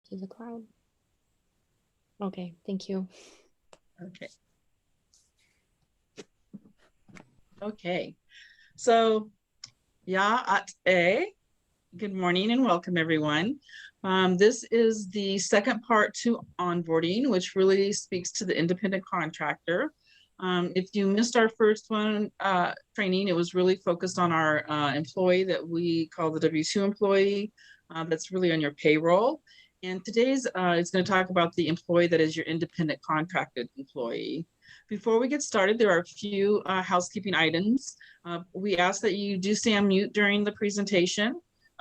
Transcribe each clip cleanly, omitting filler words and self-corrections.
to the cloud. Okay, thank you. Okay. Okay. So, good morning and welcome everyone. This is the second part to onboarding, which really speaks to the independent contractor. If you missed our first one training, it was really focused on our employee that we call the W-2 employee. That's really on your payroll. And today's is going to talk about the employee that is your independent contracted employee. Before we get started, there are a few housekeeping items. We ask that you do stay on mute during the presentation.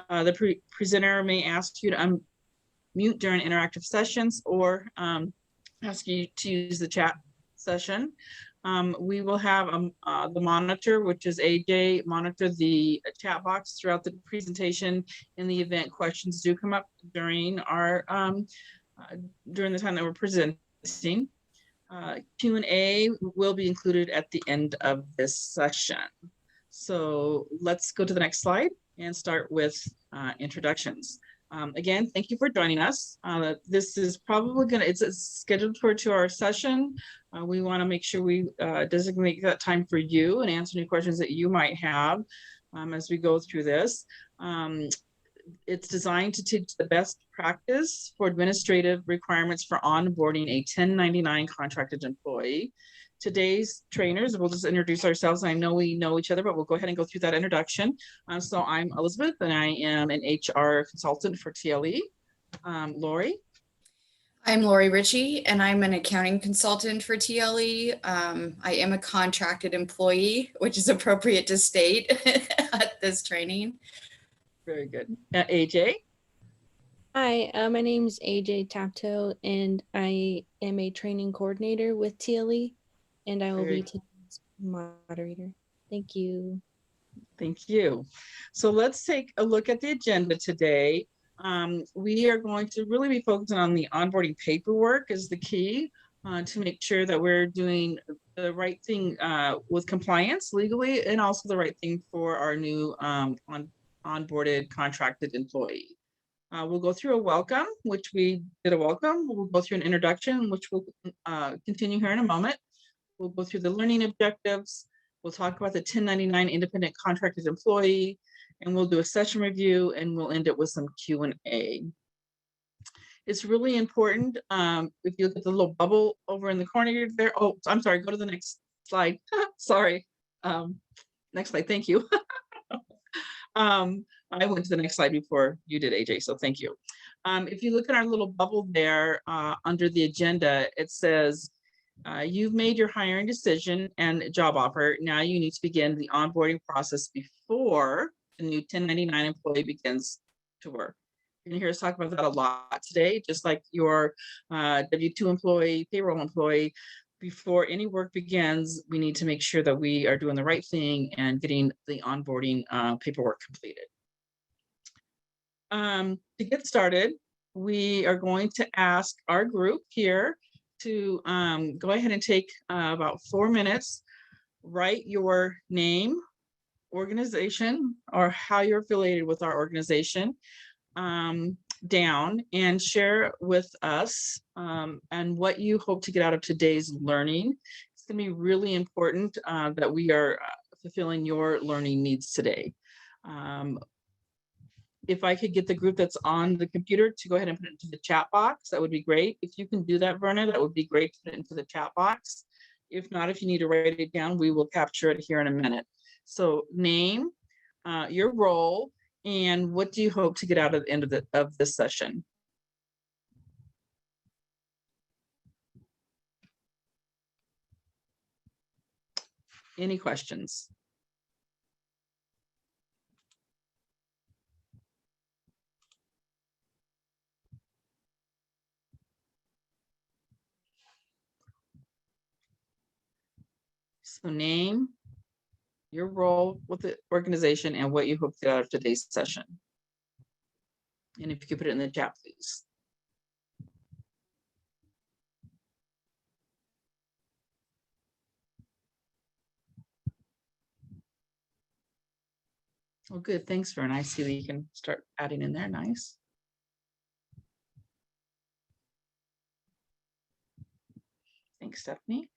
The presenter may ask you to unmute during interactive sessions or ask you to use the chat session. We will have the monitor, which is AJ, monitor the chat box throughout the presentation in the event questions do come up during our during the time that we're presenting. Q&A will be included at the end of this session. So let's go to the next slide and start with introductions. Again, thank you for joining us. This is probably it's scheduled for a 2-hour session. We want to make sure we designate that time for you and answer any questions that you might have as we go through this. It's designed to teach the best practice for administrative requirements for onboarding a 1099 contracted employee. Today's trainers, we'll just introduce ourselves. I know we know each other, but we'll go ahead and go through that introduction. So I'm Elizabeth, and I am an HR consultant for TLE. Laurie? I'm Laurie Ricci, and I'm an accounting consultant for TLE. I am a contracted employee, which is appropriate to state at this training. Very good. AJ? Hi, my name is AJ Tapto, and I am a training coordinator with TLE, and I will be today's moderator. Thank you. Thank you. So let's take a look at the agenda today. We are going to really be focusing on the onboarding paperwork is the key to make sure that we're doing the right thing with compliance legally, and also the right thing for our new onboarded contracted employee. We'll go through a welcome, which we did a welcome. We'll go through an introduction, which we'll continue here in a moment. We'll go through the learning objectives. We'll talk about the 1099 independent contracted employee, and we'll do a session review, and we'll end it with some Q&A. It's really important. If you look at the little bubble over in the corner there. Oh, I'm sorry. Go to the next slide. Sorry. Next slide. Thank you. I went to the next slide before you did, AJ, so thank you. If you look at our little bubble there under the agenda, it says, you've made your hiring decision and job offer. Now you need to begin the onboarding process before the new 1099 employee begins to work. You're gonna hear us talk about that a lot today, just like your W-2 employee, payroll employee. Before any work begins, we need to make sure that we are doing the right thing and getting the onboarding paperwork completed. To get started, we are going to ask our group here to go ahead and take about 4 minutes, write your name, organization, or how you're affiliated with our organization down, and share with us and what you hope to get out of today's learning. It's going to be really important that we are fulfilling your learning needs today. If I could get the group that's on the computer to go ahead and put it into the chat box, that would be great. If you can do that, Verna, that would be great to put it into the chat box. If not, if you need to write it down, we will capture it here in a minute. So name, your role, and what do you hope to get out of the end of this session? Any questions? So name, your role with the organization, and what you hope to get out of today's session. And if you could put it in the chat, please. Oh, good. Thanks, Vern. I see that you can start adding in there. Nice. Thanks, Stephanie.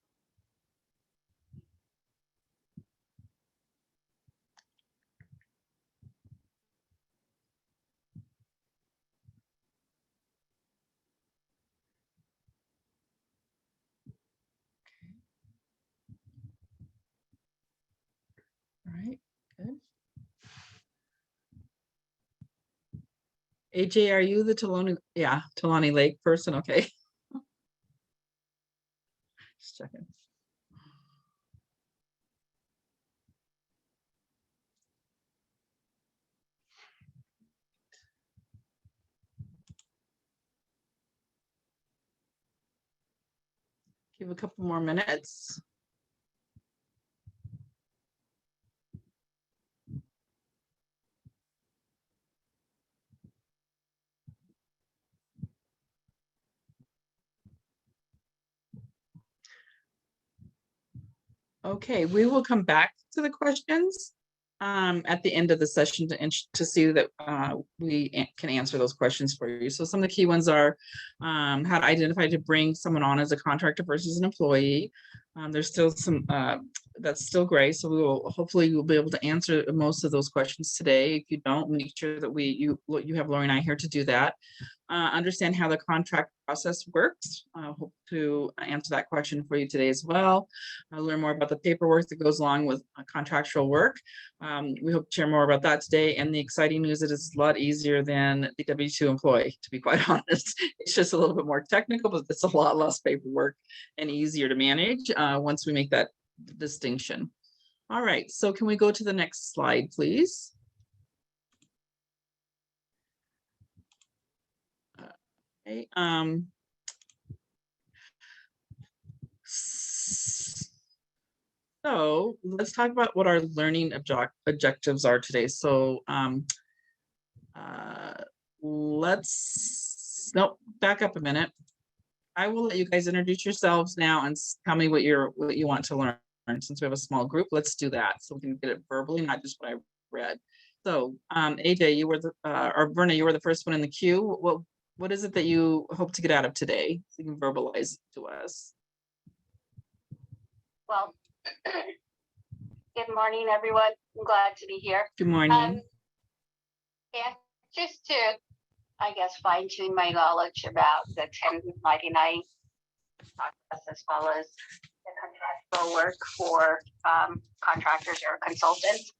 All right, good. AJ, are you the Tolani Lake person? Okay. Just checking. Give a couple more minutes. Okay, we will come back to the questions at the end of the session to see that we can answer those questions for you. So some of the key ones are how to identify to bring someone on as a contractor versus an employee. There's still some, that's still gray. So we will, hopefully you'll be able to answer most of those questions today. If you don't, make sure that you have Laurie and I here to do that. Understand how the contract process works. Hope to answer that question for you today as well. Learn more about the paperwork that goes along with contractual work. We hope to share more about that today. And the exciting news is it's a lot easier than the W-2 employee, to be quite honest. It's just a little bit more technical, but it's a lot less paperwork and easier to manage once we make that distinction. All right, so can we go to the next slide, please? Okay, so let's talk about what our learning objectives are today. So back up a minute. I will let you guys introduce yourselves now and tell me what you want to learn. Since we have a small group, let's do that so we can get it verbally, not just what I read. So AJ, you were or Verna, you were the first one in the queue. What is it that you hope to get out of today? So you can verbalize it to us. Well, good morning, everyone. I'm glad to be here. Good morning. Yeah, just to, I guess, fine tune my knowledge about the 1099 process as well as the contractual work for contractors or consultants.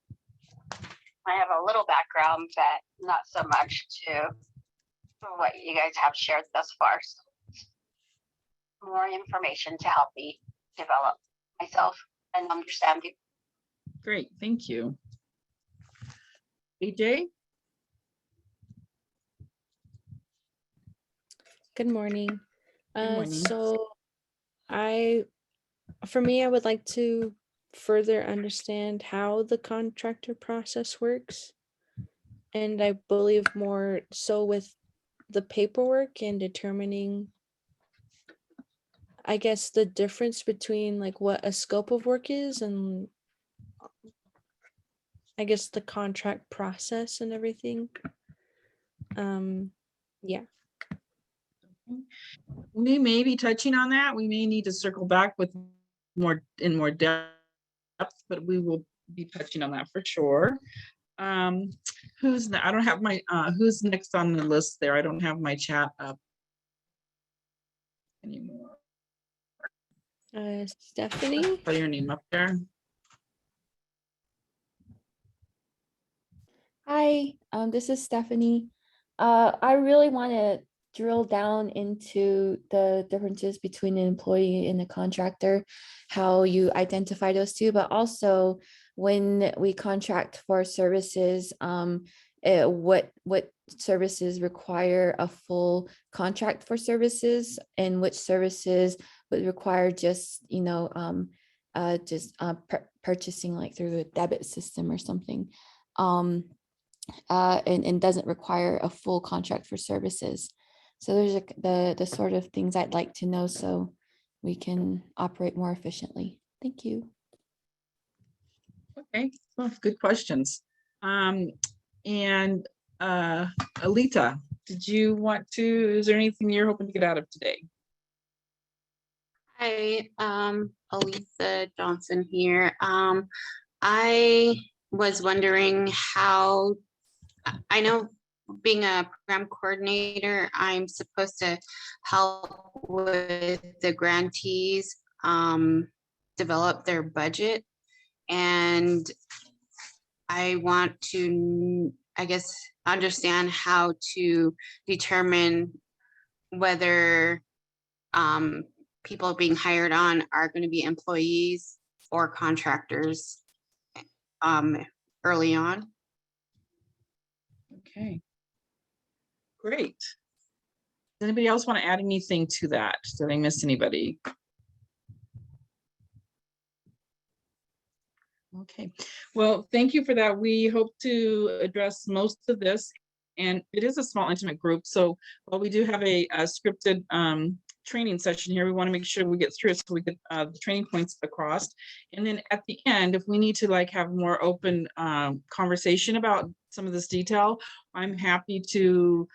I have a little background, but not so much to what you guys have shared thus far. So more information to help me develop myself and understand you. Great, thank you. AJ? Good morning. Good morning. So for me, I would like to further understand how the contractor process works. And I believe more so with the paperwork and determining, I guess, the difference between like what a scope of work is and I guess the contract process and everything. Yeah. We may be touching on that. We may need to circle back with more depth, but we will be touching on that for sure. Who's next on the list there? I don't have my chat up anymore. Stephanie. Put your name up there. Hi, this is Stephanie. I really want to drill down into the differences between an employee and a contractor, how you identify those two, but also when we contract for services, what services require a full contract for services and which services would require just, purchasing like through a debit system or something. And doesn't require a full contract for services. So there's the sort of things I'd like to know so we can operate more efficiently. Thank you. Okay, well, good questions. And Alita, is there anything you're hoping to get out of today? Hi, Elisa Johnson here. I was wondering how, I know being a program coordinator, I'm supposed to help with the grantees develop their budget. And I want to, I guess, understand how to determine whether people being hired on are going to be employees or contractors early on. Okay. Great. Does anybody else want to add anything to that? Did I miss anybody? Okay, well, thank you for that. We hope to address most of this, and it is a small, intimate group. So while we do have a scripted training session here, we want to make sure we get through it so we get the training points across. And then at the end, if we need to like have more open conversation about some of this detail, I'm happy to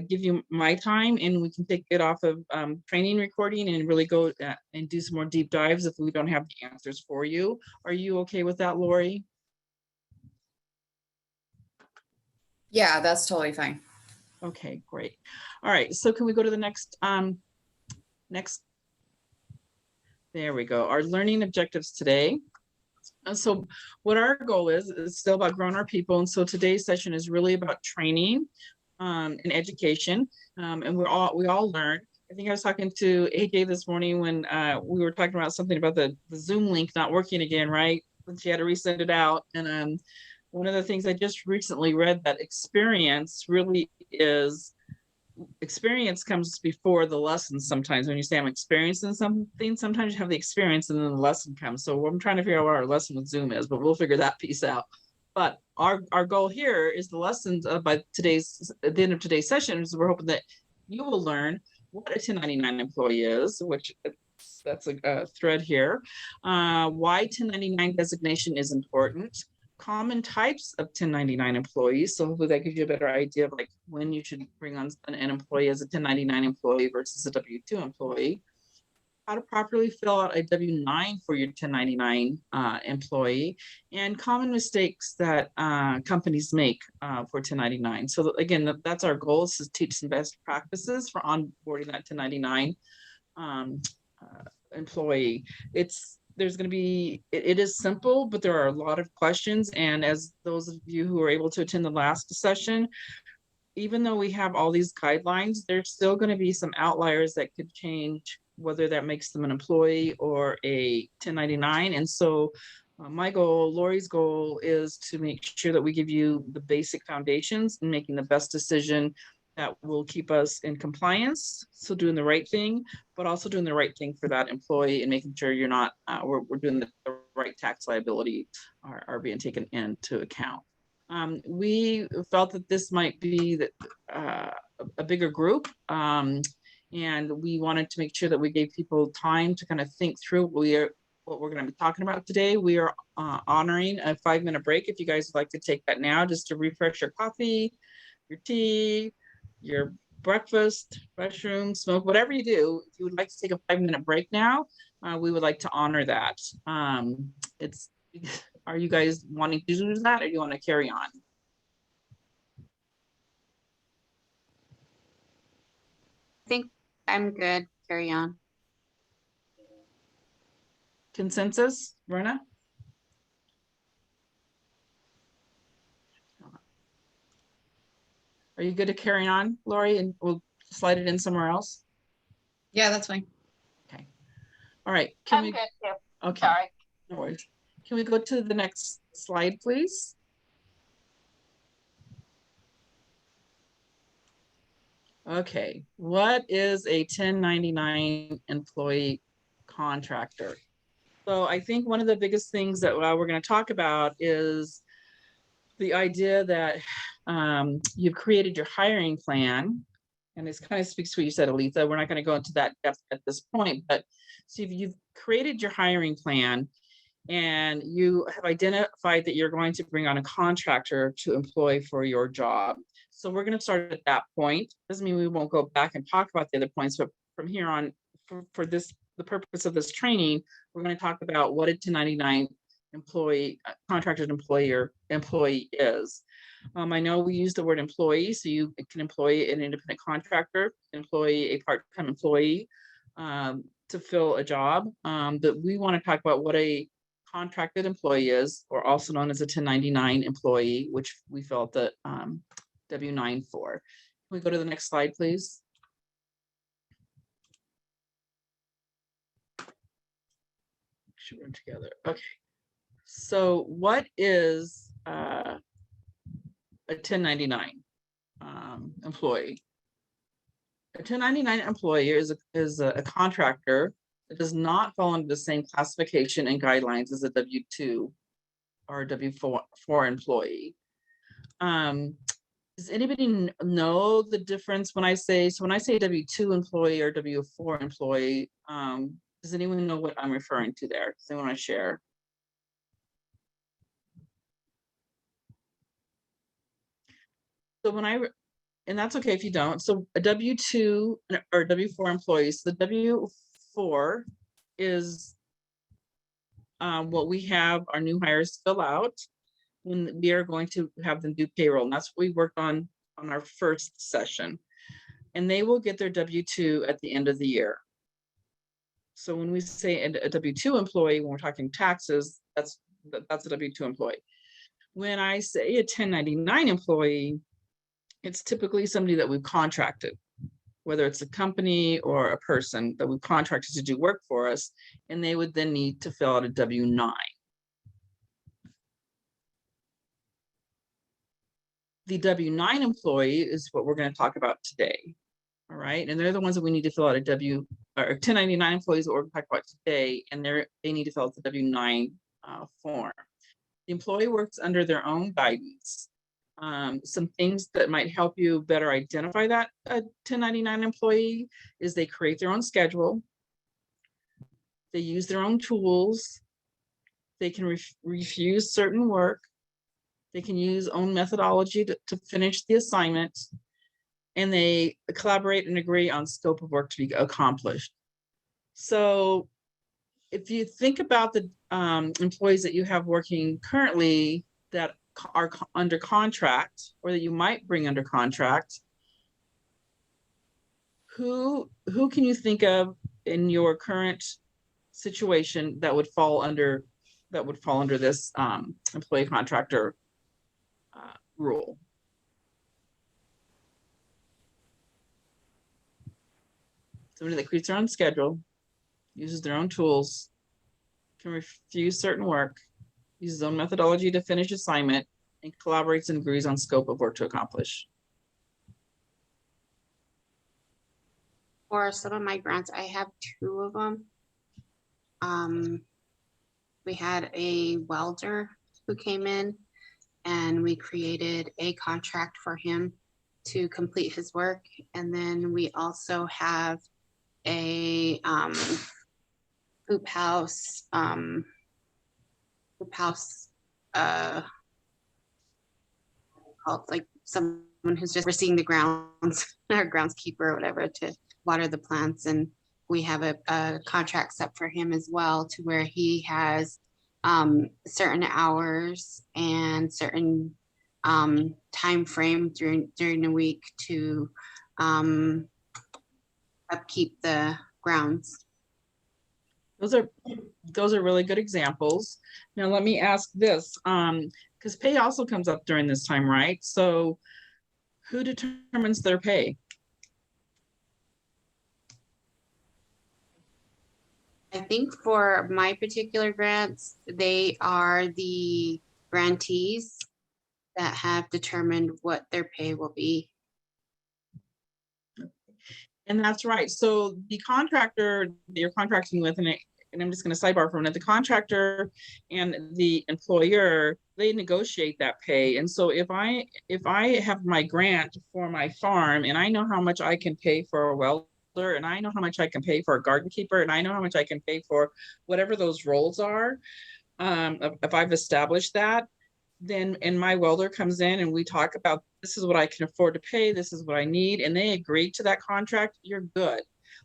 give you my time, and we can take it off of training recording and really go and do some more deep dives if we don't have the answers for you. Are you okay with that, Lori? Yeah, that's totally fine. Okay, great. All right, so can we go to the next there we go, our learning objectives today. And so what our goal is still about growing our people, and so today's session is really about training and education, and we all learn. I think I was talking to AJ this morning when we were talking about something about the Zoom link not working again, right? When she had to resend it out. And one of the things I just recently read, that experience really is, experience comes before the lesson. Sometimes when you say I'm experiencing something, sometimes you have the experience and then the lesson comes. So I'm trying to figure out what our lesson with Zoom is, but we'll figure that piece out. But our goal here is the lessons by at the end of today's session is we're hoping that you will learn what a 1099 employee is, which that's a thread here, why 1099 designation is important, common types of 1099 employees. So hopefully that gives you a better idea of like when you should bring on an employee as a 1099 employee versus a W-2 employee, how to properly fill out a W-9 for your 1099 employee, and common mistakes that companies make for 1099. So again, that's our goal, is to teach some best practices for onboarding that 1099 employee. There's going to be, it is simple, but there are a lot of questions. And as those of you who were able to attend the last session, even though we have all these guidelines, there's still going to be some outliers that could change whether that makes them an employee or a 1099. And so my goal, Lori's goal, is to make sure that we give you the basic foundations and making the best decision that will keep us in compliance. So doing the right thing, but also doing the right thing for that employee and making sure you're not, we're doing the right tax liability are being taken into account. We felt that this might be a bigger group, and we wanted to make sure that we gave people time to kind of think through what we're going to be talking about today. We are honoring a 5-minute break. If you guys would like to take that now, just to refresh your coffee, your tea, your breakfast, restroom, smoke, whatever you do. If you would like to take a 5-minute break now, we would like to honor that. Are you guys wanting to do that, or do you want to carry on? I think I'm good. Carry on. Consensus, Verna? Are you good to carry on, Lori, and we'll slide it in somewhere else? Yeah, that's fine. Okay. All right. I'm good too. Okay. Sorry. No worries. Can we go to the next slide, please? Okay. What is a 1099 employee contractor? So I think one of the biggest things that we're going to talk about is the idea that you've created your hiring plan, and this kind of speaks to what you said, Aletha. We're not going to go into that depth at this point, but so if you've created your hiring plan and you have identified that you're going to bring on a contractor to employ for your job. So we're going to start at that point. Doesn't mean we won't go back and talk about the other points, but from here on, for this the purpose of this training, we're going to talk about what a 1099 employee, contracted employee is. I know we use the word employee, so you can employ an independent contractor, employ a part-time employee to fill a job. But we want to talk about what a contracted employee is, or also known as a 1099 employee, which we filled the W-9 for. Can we go to the next slide, please? Should run together. Okay. So what is a 1099 employee? A 1099 employee is a contractor that does not fall under the same classification and guidelines as a W-2 or a W-4 employee. Does anybody know the difference when I say W-2 employee or W-4 employee? Does anyone know what I'm referring to there? Does anyone want to share? So and that's okay if you don't. So a W-2 or W-4 employees, the W-4 is what we have our new hires fill out when we are going to have them do payroll. And that's what we worked on our first session. And they will get their W-2 at the end of the year. So when we say a W-2 employee, when we're talking taxes, that's a W-2 employee. When I say a 1099 employee, it's typically somebody that we've contracted, whether it's a company or a person that we've contracted to do work for us, and they would then need to fill out a W-9. The W-9 employee is what we're going to talk about today. All right, and they're the ones that we need to fill out a 1099 employees that we're going to talk about today, and they need to fill out the W-9 form. The employee works under their own guidance. Some things that might help you better identify that 1099 employee is they create their own schedule. They use their own tools. They can refuse certain work. They can use own methodology to finish the assignment. And they collaborate and agree on scope of work to be accomplished. So if you think about the employees that you have working currently that are under contract, or that you might bring under contract, who can you think of in your current situation that would fall under this employee contractor rule? Somebody that creates their own schedule, uses their own tools, can refuse certain work, uses own methodology to finish assignment, and collaborates and agrees on scope of work to accomplish. For some of my grants, I have 2 of them. We had a welder who came in, and we created a contract for him to complete his work. And then we also have a hoop house called like someone who's just overseeing the grounds, our groundskeeper or whatever, to water the plants. And we have a contract set for him as well, to where he has certain hours and certain time frame during the week to upkeep the grounds. Those are really good examples. Now let me ask this, because pay also comes up during this time, right? So who determines their pay? I think for my particular grants, they are the grantees that have determined what their pay will be. And that's right. So the contractor that you're contracting with, and I'm just going to sidebar for a minute, the contractor and the employer, they negotiate that pay. And so if I have my grant for my farm, and I know how much I can pay for a welder, and I know how much I can pay for a garden keeper, and I know how much I can pay for whatever those roles are, if I've established that, then, and my welder comes in and we talk about, this is what I can afford to pay, this is what I need, and they agree to that contract, you're good.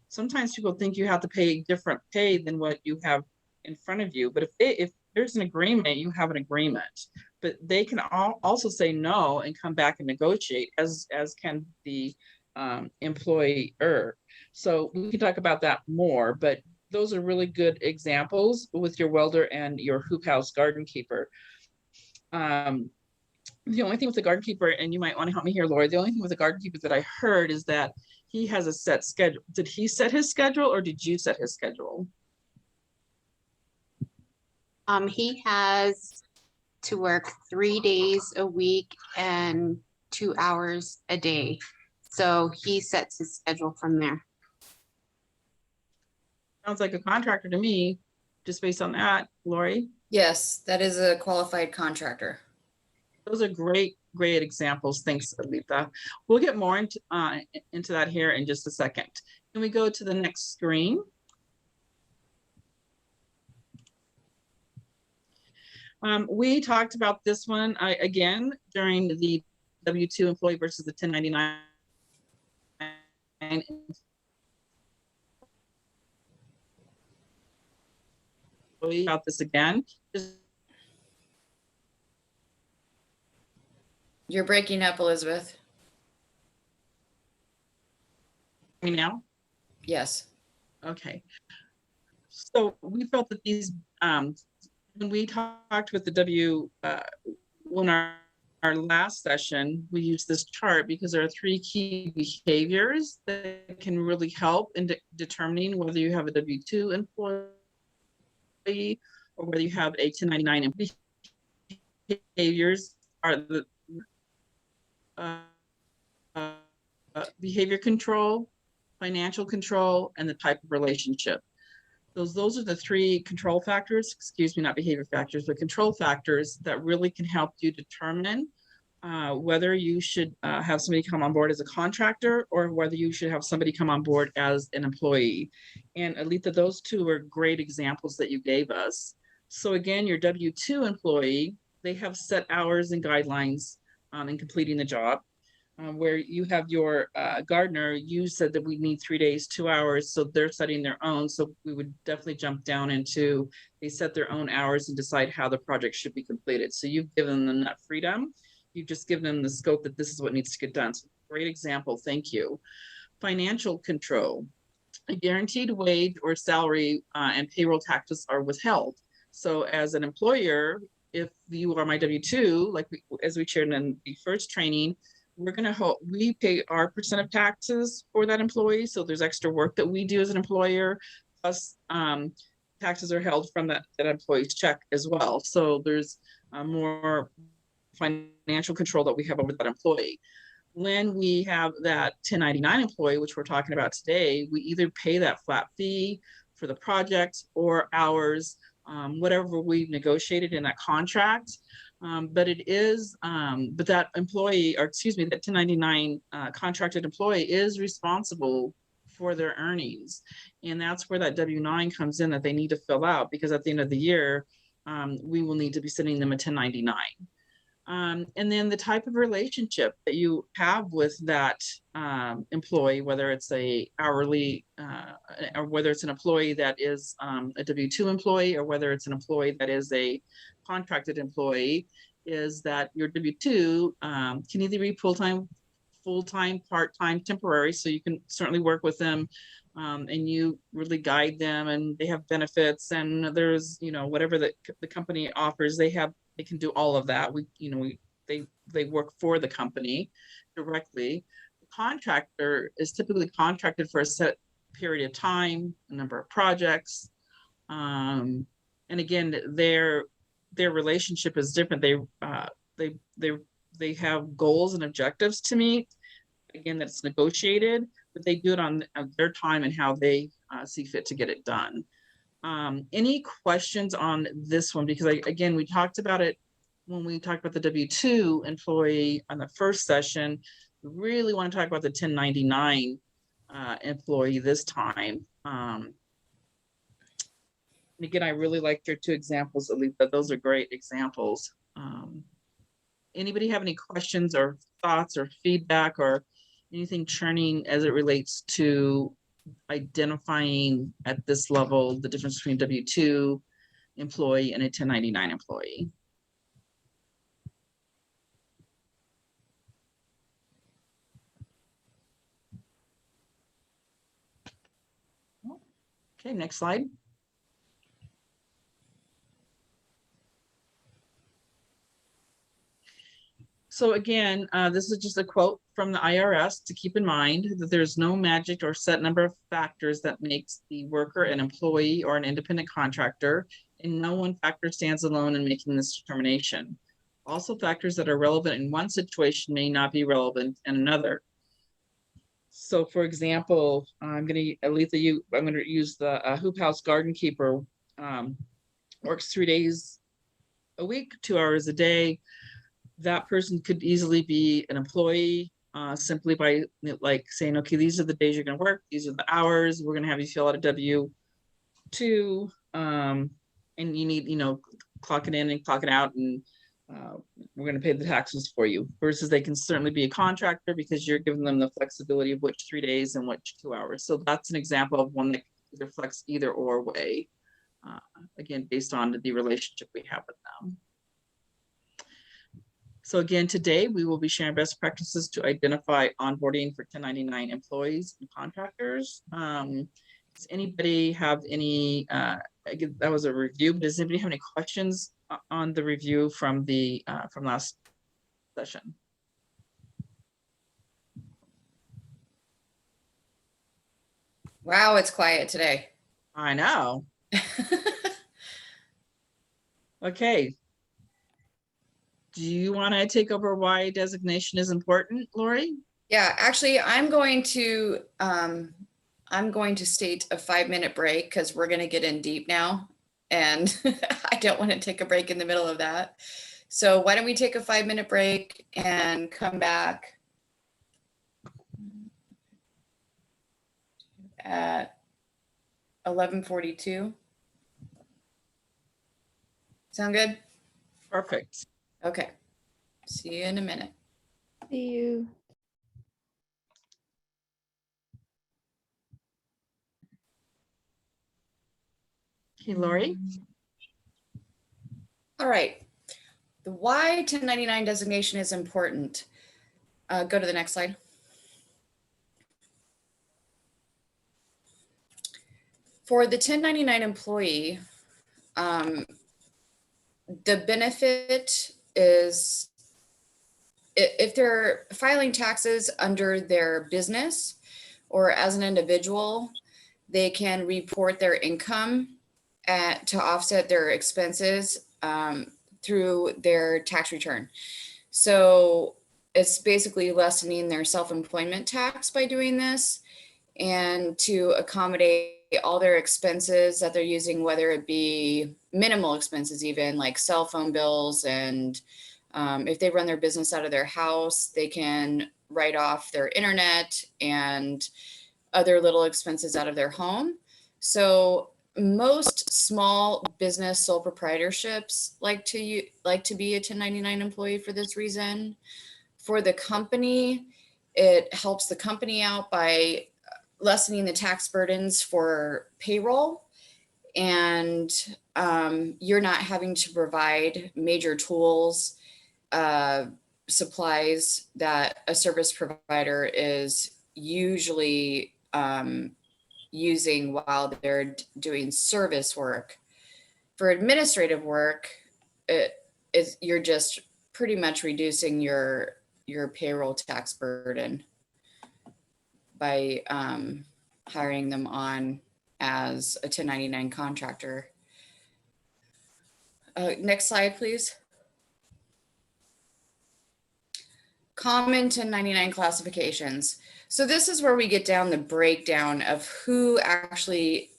Sometimes people think you have to pay different pay than what you have in front of you. But if there's an agreement, you have an agreement. But they can also say no and come back and negotiate, as can the employer. So we can talk about that more, but those are really good examples with your welder and your hoop house garden keeper. The only thing with the garden keeper, and you might want to help me here, Lori, the only thing with the garden keeper that I heard is that he has a set schedule. Did he set his schedule or did you set his schedule? He has to work 3 days a week and 2 hours a day. So he sets his schedule from there. Sounds like a contractor to me, just based on that, Lori. Yes, that is a qualified contractor. Those are great examples. Thanks, Alita. We'll get more into that here in just a second. Can we go to the next screen? We talked about this one again during the W-2 employee versus the 1099. About this again. You're breaking up, Elizabeth. Me now? Yes. Okay. So we felt that these, when we talked with the when our last session, we used this chart because there are 3 key behaviors that can really help in determining whether you have a W-2 employee or whether you have a 1099 employee. Behaviors are the behavior control, financial control, and the type of relationship. Those are the 3 control factors, excuse me, not behavior factors, but control factors that really can help you determine whether you should have somebody come on board as a contractor or whether you should have somebody come on board as an employee. And Alita, those 2 are great examples that you gave us. So again, your W-2 employee, they have set hours and guidelines in completing the job. Where you have your gardener, you said that we need 3 days, 2 hours, so they're setting their own. So we would definitely jump down into, they set their own hours and decide how the project should be completed. So you've given them that freedom. You've just given them the scope that this is what needs to get done. So great example, thank you. Financial control, a guaranteed wage or salary and payroll taxes are withheld. So as an employer, if you are my W-2, like as we shared in the first training, we're going to hope we pay our % of taxes for that employee. So there's extra work that we do as an employer, plus taxes are held from that employee's check as well. So there's more financial control that we have over that employee. When we have that 1099 employee, which we're talking about today, we either pay that flat fee for the project or hours, whatever we've negotiated in that contract. But that employee, or excuse me, that 1099 contracted employee is responsible for their earnings. And that's where that W-9 comes in that they need to fill out, because at the end of the year, we will need to be sending them a 1099. And then the type of relationship that you have with that employee, whether it's a hourly or whether it's an employee that is a W-2 employee, or whether it's an employee that is a contracted employee, is that your W-2 can either be full-time, part-time, temporary. So you can certainly work with them and you really guide them, and they have benefits, and there's, whatever the company offers, they can do all of that. They work for the company directly. The contractor is typically contracted for a set period of time, a number of projects. And again, their relationship is different. They have goals and objectives to meet. Again, that's negotiated, but they do it on their time and how they see fit to get it done. Any questions on this one? Because again, we talked about it when we talked about the W-2 employee on the first session. We really want to talk about the 1099 employee this time. And again, I really liked your 2 examples, Alita. Those are great examples. Anybody have any questions or thoughts or feedback or anything churning as it relates to identifying at this level the difference between W-2 employee and a 1099 employee. Okay, next slide. So again, this is just a quote from the IRS to keep in mind that there's no magic or set number of factors that makes the worker an employee or an independent contractor, and no one factor stands alone in making this determination. Also, factors that are relevant in one situation may not be relevant in another. So for example, I'm going to use the Hoop House garden keeper, works 3 days a week, 2 hours a day. That person could easily be an employee simply by like saying, okay, these are the days you're going to work. These are the hours. We're going to have you fill out a W-2. And you need, clock it in and clock it out. And we're going to pay the taxes for you. Versus they can certainly be a contractor because you're giving them the flexibility of which 3 days and which 2 hours. So that's an example of one that can either flex either or way. Again, based on the relationship we have with them. So again, today we will be sharing best practices to identify onboarding for 1099 employees and contractors. Does anybody have any, that was a review, but does anybody have any questions on the review from the from last session? Wow, it's quiet today. I know. Okay. Do you want to take over why designation is important, Laurie? Yeah, actually, I'm going to state a 5-minute break because we're going to get in deep now, and I don't want to take a break in the middle of that. So why don't we take a 5-minute break and come back at 11:42? Sound good? Perfect. Okay. See you in a minute. See you. Okay, Laurie. All right. The why 1099 designation is important. Go to the next slide. For the 1099 employee, the benefit is if they're filing taxes under their business or as an individual, they can report their income to offset their expenses through their tax return. So it's basically lessening their self-employment tax by doing this, and to accommodate all their expenses that they're using, whether it be minimal expenses, even like cell phone bills, and if they run their business out of their house, they can write off their internet and other little expenses out of their home. So most small business sole proprietorships like to be a 1099 employee for this reason. For the company, it helps the company out by lessening the tax burdens for payroll, and you're not having to provide major tools, supplies that a service provider is usually using while they're doing service work. For administrative work, you're just pretty much reducing your payroll tax burden by hiring them on as a 1099 contractor. Next slide, please. Common 1099 classifications. So this is where we get down the breakdown of who actually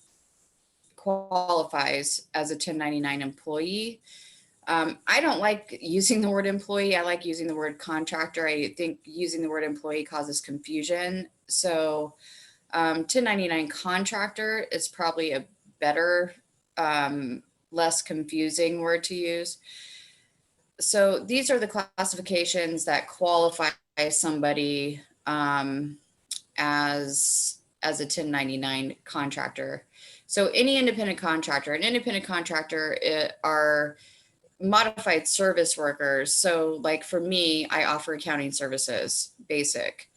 qualifies as a 1099 employee. I don't like using the word employee. I like using the word contractor. I think using the word employee causes confusion. So 1099 contractor is probably a better, less confusing word to use. So these are the classifications that qualify somebody as as a 1099 contractor. So any independent contractor, an independent contractor are modified service workers. So like for me, I offer accounting services, basic.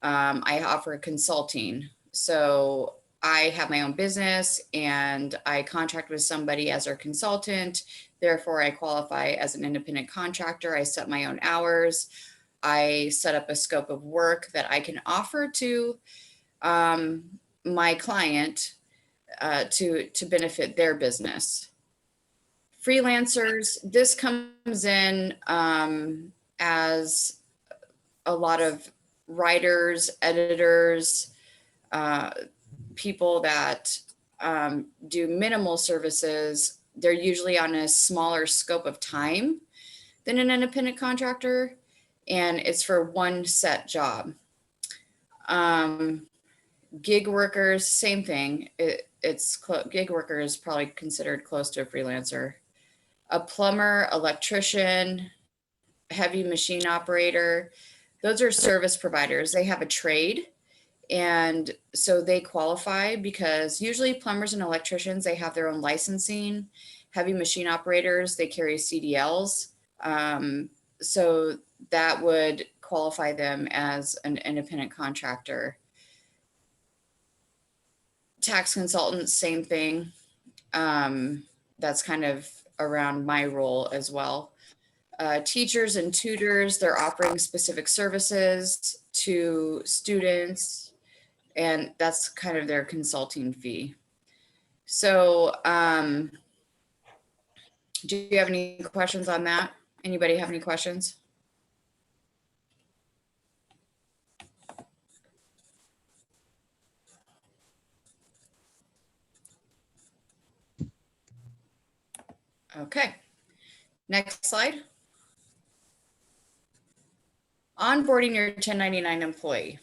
I offer consulting. So I have my own business and I contract with somebody as their consultant. Therefore, I qualify as an independent contractor. I set my own hours. I set up a scope of work that I can offer to my client to benefit their business. Freelancers, this comes in as a lot of writers, editors, people that do minimal services. They're usually on a smaller scope of time than an independent contractor, and it's for one set job. Gig workers, same thing. Gig worker is probably considered close to a freelancer. A plumber, electrician, heavy machine operator, those are service providers. They have a trade, and so they qualify because usually plumbers and electricians, they have their own licensing. Heavy machine operators, they carry CDLs. So that would qualify them as an independent contractor. Tax consultants, same thing. That's kind of around my role as well. Teachers and tutors, they're offering specific services to students, and that's kind of their consulting fee. So do you have any questions on that? Anybody have any questions? Okay, next slide. Onboarding your 1099 employee.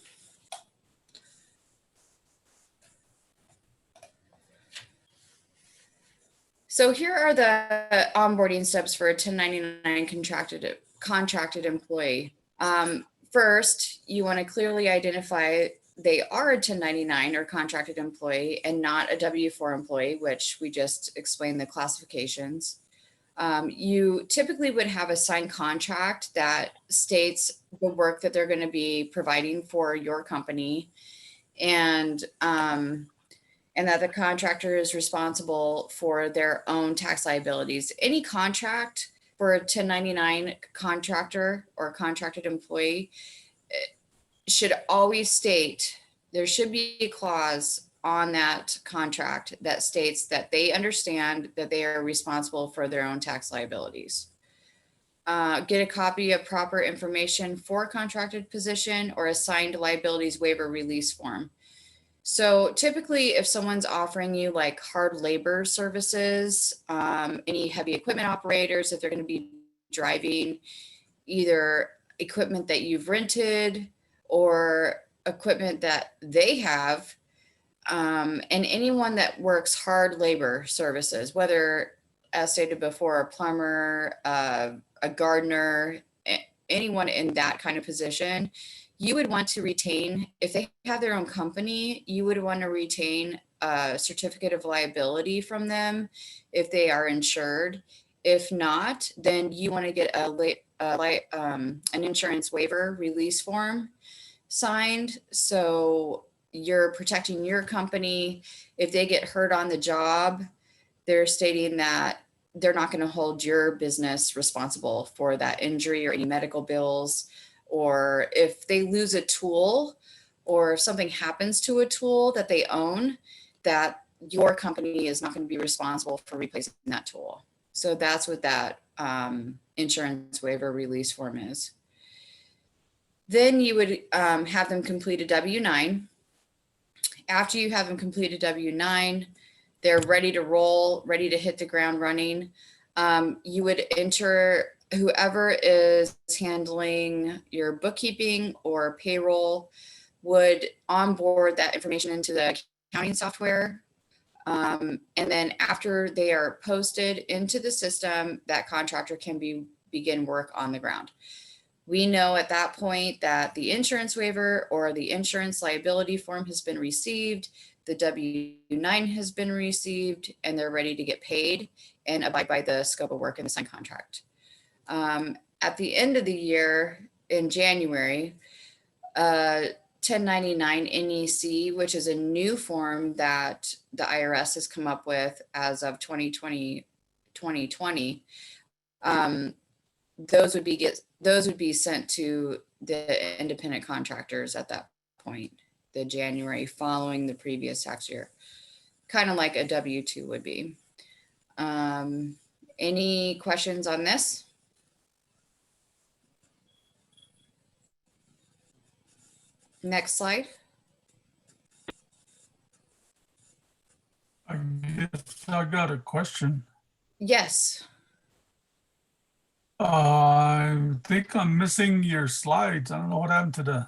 So here are the onboarding steps for a 1099 contracted employee. First, you want to clearly identify they are a 1099 or contracted employee and not a W-4 employee, which we just explained the classifications. You typically would have a signed contract that states the work that they're going to be providing for your company, and that the contractor is responsible for their own tax liabilities. Any contract for a 1099 contractor or contracted employee should always state, there should be a clause on that contract that states that they understand that they are responsible for their own tax liabilities. Get a copy of proper information for a contracted position or a signed liabilities waiver release form. So typically if someone's offering you like hard labor services, any heavy equipment operators, if they're going to be driving either equipment that you've rented or equipment that they have, and anyone that works hard labor services, whether, as stated before, a plumber, a gardener, anyone in that kind of position, you would want to retain, if they have their own company, you would want to retain a certificate of liability from them if they are insured. If not, then you want to get an insurance waiver release form signed. So you're protecting your company. If they get hurt on the job, they're stating that they're not going to hold your business responsible for that injury or any medical bills. Or if they lose a tool or if something happens to a tool that they own, that your company is not going to be responsible for replacing that tool. So that's what that insurance waiver release form is. Then you would have them complete a W-9. After you have them complete a W-9, they're ready to roll, ready to hit the ground running. You would enter whoever is handling your bookkeeping or payroll would onboard that information into the accounting software. And then after they are posted into the system, that contractor can begin work on the ground. We know at that point that the insurance waiver or the insurance liability form has been received, the W-9 has been received, and they're ready to get paid and abide by the scope of work in the signed contract. At the end of the year in January, 1099 NEC, which is a new form that the IRS has come up with as of 2020, those would be sent to the independent contractors at that point, the January following the previous tax year, kind of like a W-2 would be. Any questions on this? Next slide. I guess I got a question. Yes. I think I'm missing your slides. I don't know what happened to the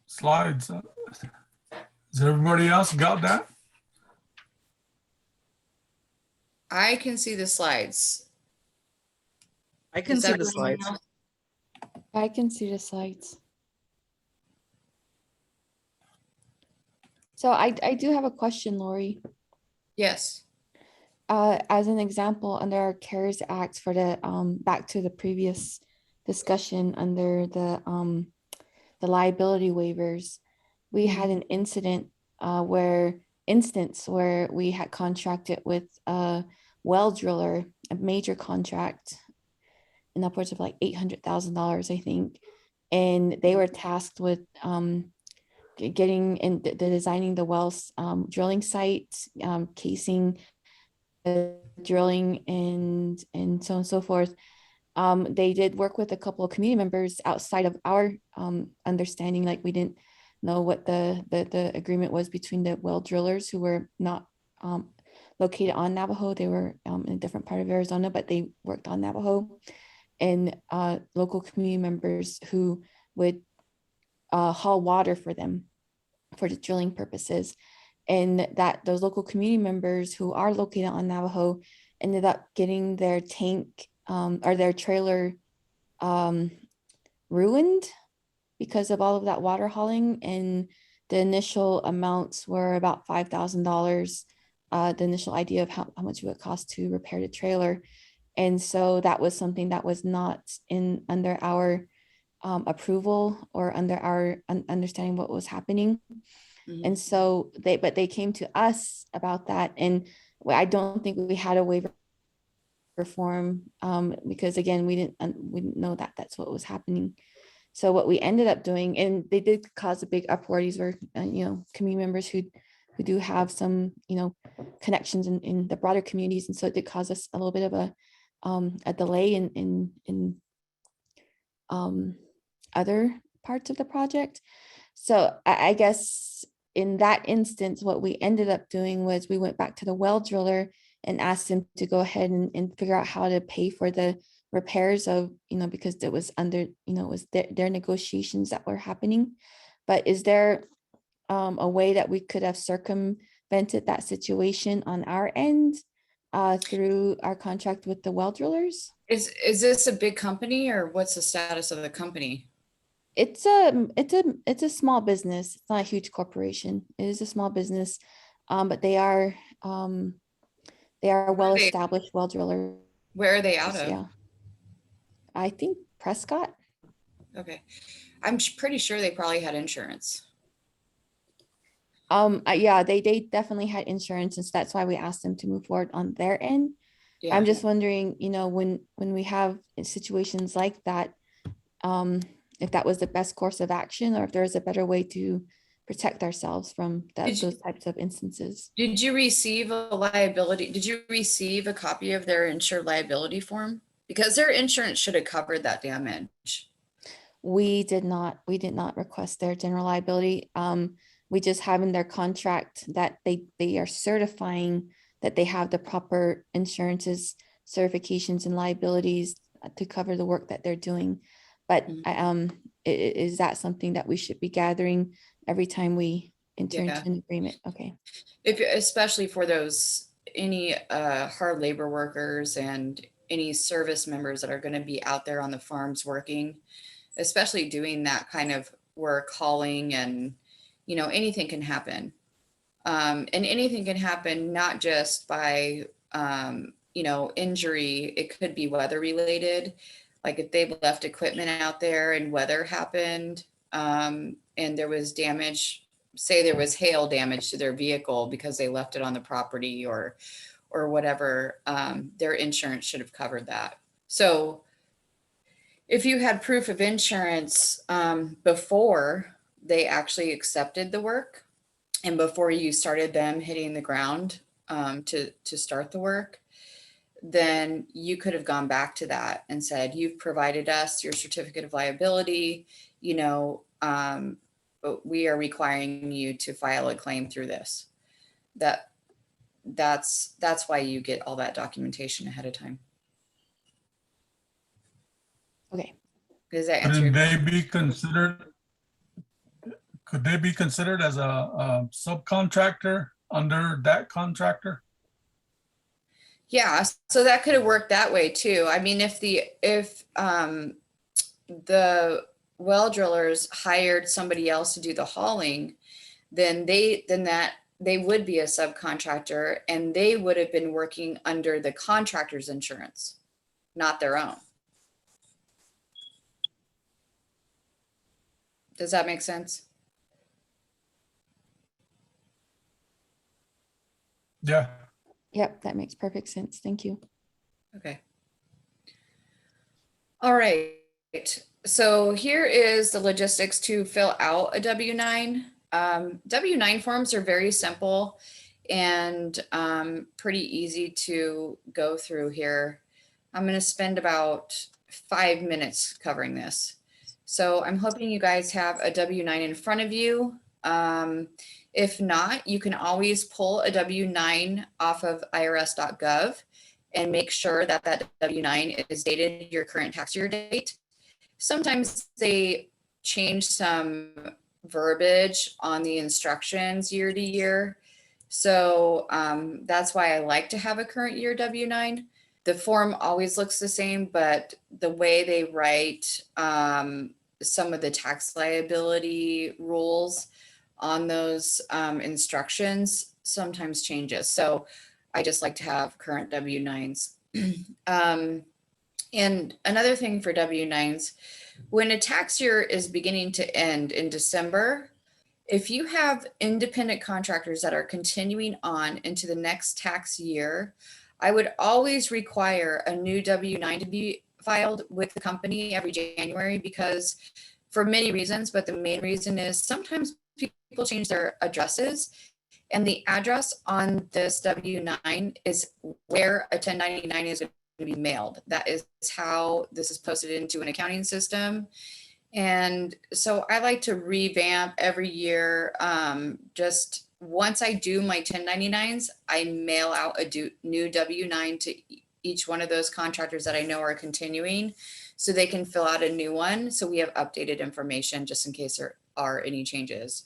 slides. Has everybody else got that? I can see the slides. I can Is see the everyone slides. else? I can see the slides. So I do have a question, Lori. Yes. As an example, under our CARES Act for the back to the previous discussion under the liability waivers, we had an instance where we had contracted with a well driller, a major contract in upwards of like $800,000, I think, and they were tasked with getting in the designing the wells, drilling sites, casing, drilling, and so on and so forth. They did work with a couple of community members outside of our understanding. Like, we didn't know what the agreement was between the well drillers who were not located on Navajo. They were in a different part of Arizona, but they worked on Navajo, and local community members who would haul water for them for the drilling purposes. And that those local community members who are located on Navajo ended up getting their tank or their trailer ruined because of all of that water hauling. And the initial amounts were about $5,000, the initial idea of how much it would cost to repair the trailer. And so that was something that was not under our approval or under our understanding what was happening. And so they came to us about that. And I don't think we had a waiver form because, again, we didn't know that that's what was happening. So what we ended up doing, and they did cause a big uproar. These were community members who do have some connections in the broader communities, and so it did cause us a little bit of a delay in other parts of the project. So I guess in that instance, what we ended up doing was we went back to the well driller and asked him to go ahead and figure out how to pay for the repairs of, because it was under, it was their negotiations that were happening. But is there a way that we could have circumvented that situation on our end through our contract with the well drillers? Is this a big company, or what's the status of the company? It's a small business. It's not a huge corporation. It is a small business, but they are well-established well drillers. Where are they out of? Yeah, I think Prescott. Okay, I'm pretty sure they probably had insurance. Yeah, they definitely had insurance, and so that's why we asked them to move forward on their end. Yeah. I'm just wondering, when we have situations like that, if that was the best course of action, or if there is a better way to protect ourselves from those types of instances. Did you receive Did you receive a copy of their insured liability form? Because their insurance should have covered that damage. We did not request their general liability. We just have in their contract that they are certifying that they have the proper insurances, certifications, and liabilities to cover the work that they're doing. But is that something that we should be gathering every time we enter into an agreement? Okay. Especially for any hard labor workers and any service members that are going to be out there on the farms working, especially doing that kind of work, hauling, and, you know, anything can happen. And anything can happen, not just by, you know, injury. It could be weather related. Like if they've left equipment out there and weather happened, and there was damage, say there was hail damage to their vehicle because they left it on the property or whatever, their insurance should have covered that. So if you had proof of insurance before they actually accepted the work and before you started them hitting the ground to start the work, then you could have gone back to that and said, you've provided us your certificate of liability, you know, but we are requiring you to file a claim through this. That's why you get all that documentation ahead of time. Okay. Does that answer Couldn't your they question? be considered? Could they be considered as a subcontractor under that contractor? Yeah, so that could have worked that way too. I mean, if the well drillers hired somebody else to do the hauling, then they would be a subcontractor and they would have been working under the contractor's insurance, not their own. Does that make sense? Yeah. Yep, that makes perfect sense. Thank you. Okay. All right. So here is the logistics to fill out a W-9. W-9 forms are very simple and pretty easy to go through here. I'm going to spend about 5 minutes covering this. So I'm hoping you guys have a W-9 in front of you. If not, you can always pull a W-9 off of irs.gov and make sure that that W-9 is dated your current tax year date. Sometimes they change some verbiage on the instructions year to year. So that's why I like to have a current year W-9. The form always looks the same, but the way they write some of the tax liability rules on those instructions sometimes changes. So I just like to have current W-9s. And another thing for W-9s, when a tax year is beginning to end in December, if you have independent contractors that are continuing on into the next tax year, I would always require a new W-9 to be filed with the company every January, because for many reasons, but the main reason is sometimes people change their addresses, and the address on this W-9 is where a 1099 is going to be mailed. That is how this is posted into an accounting system. And so I like to revamp every year. Just once I do my 1099s, I mail out a new W-9 to each one of those contractors that I know are continuing, so they can fill out a new one. So we have updated information just in case there are any changes.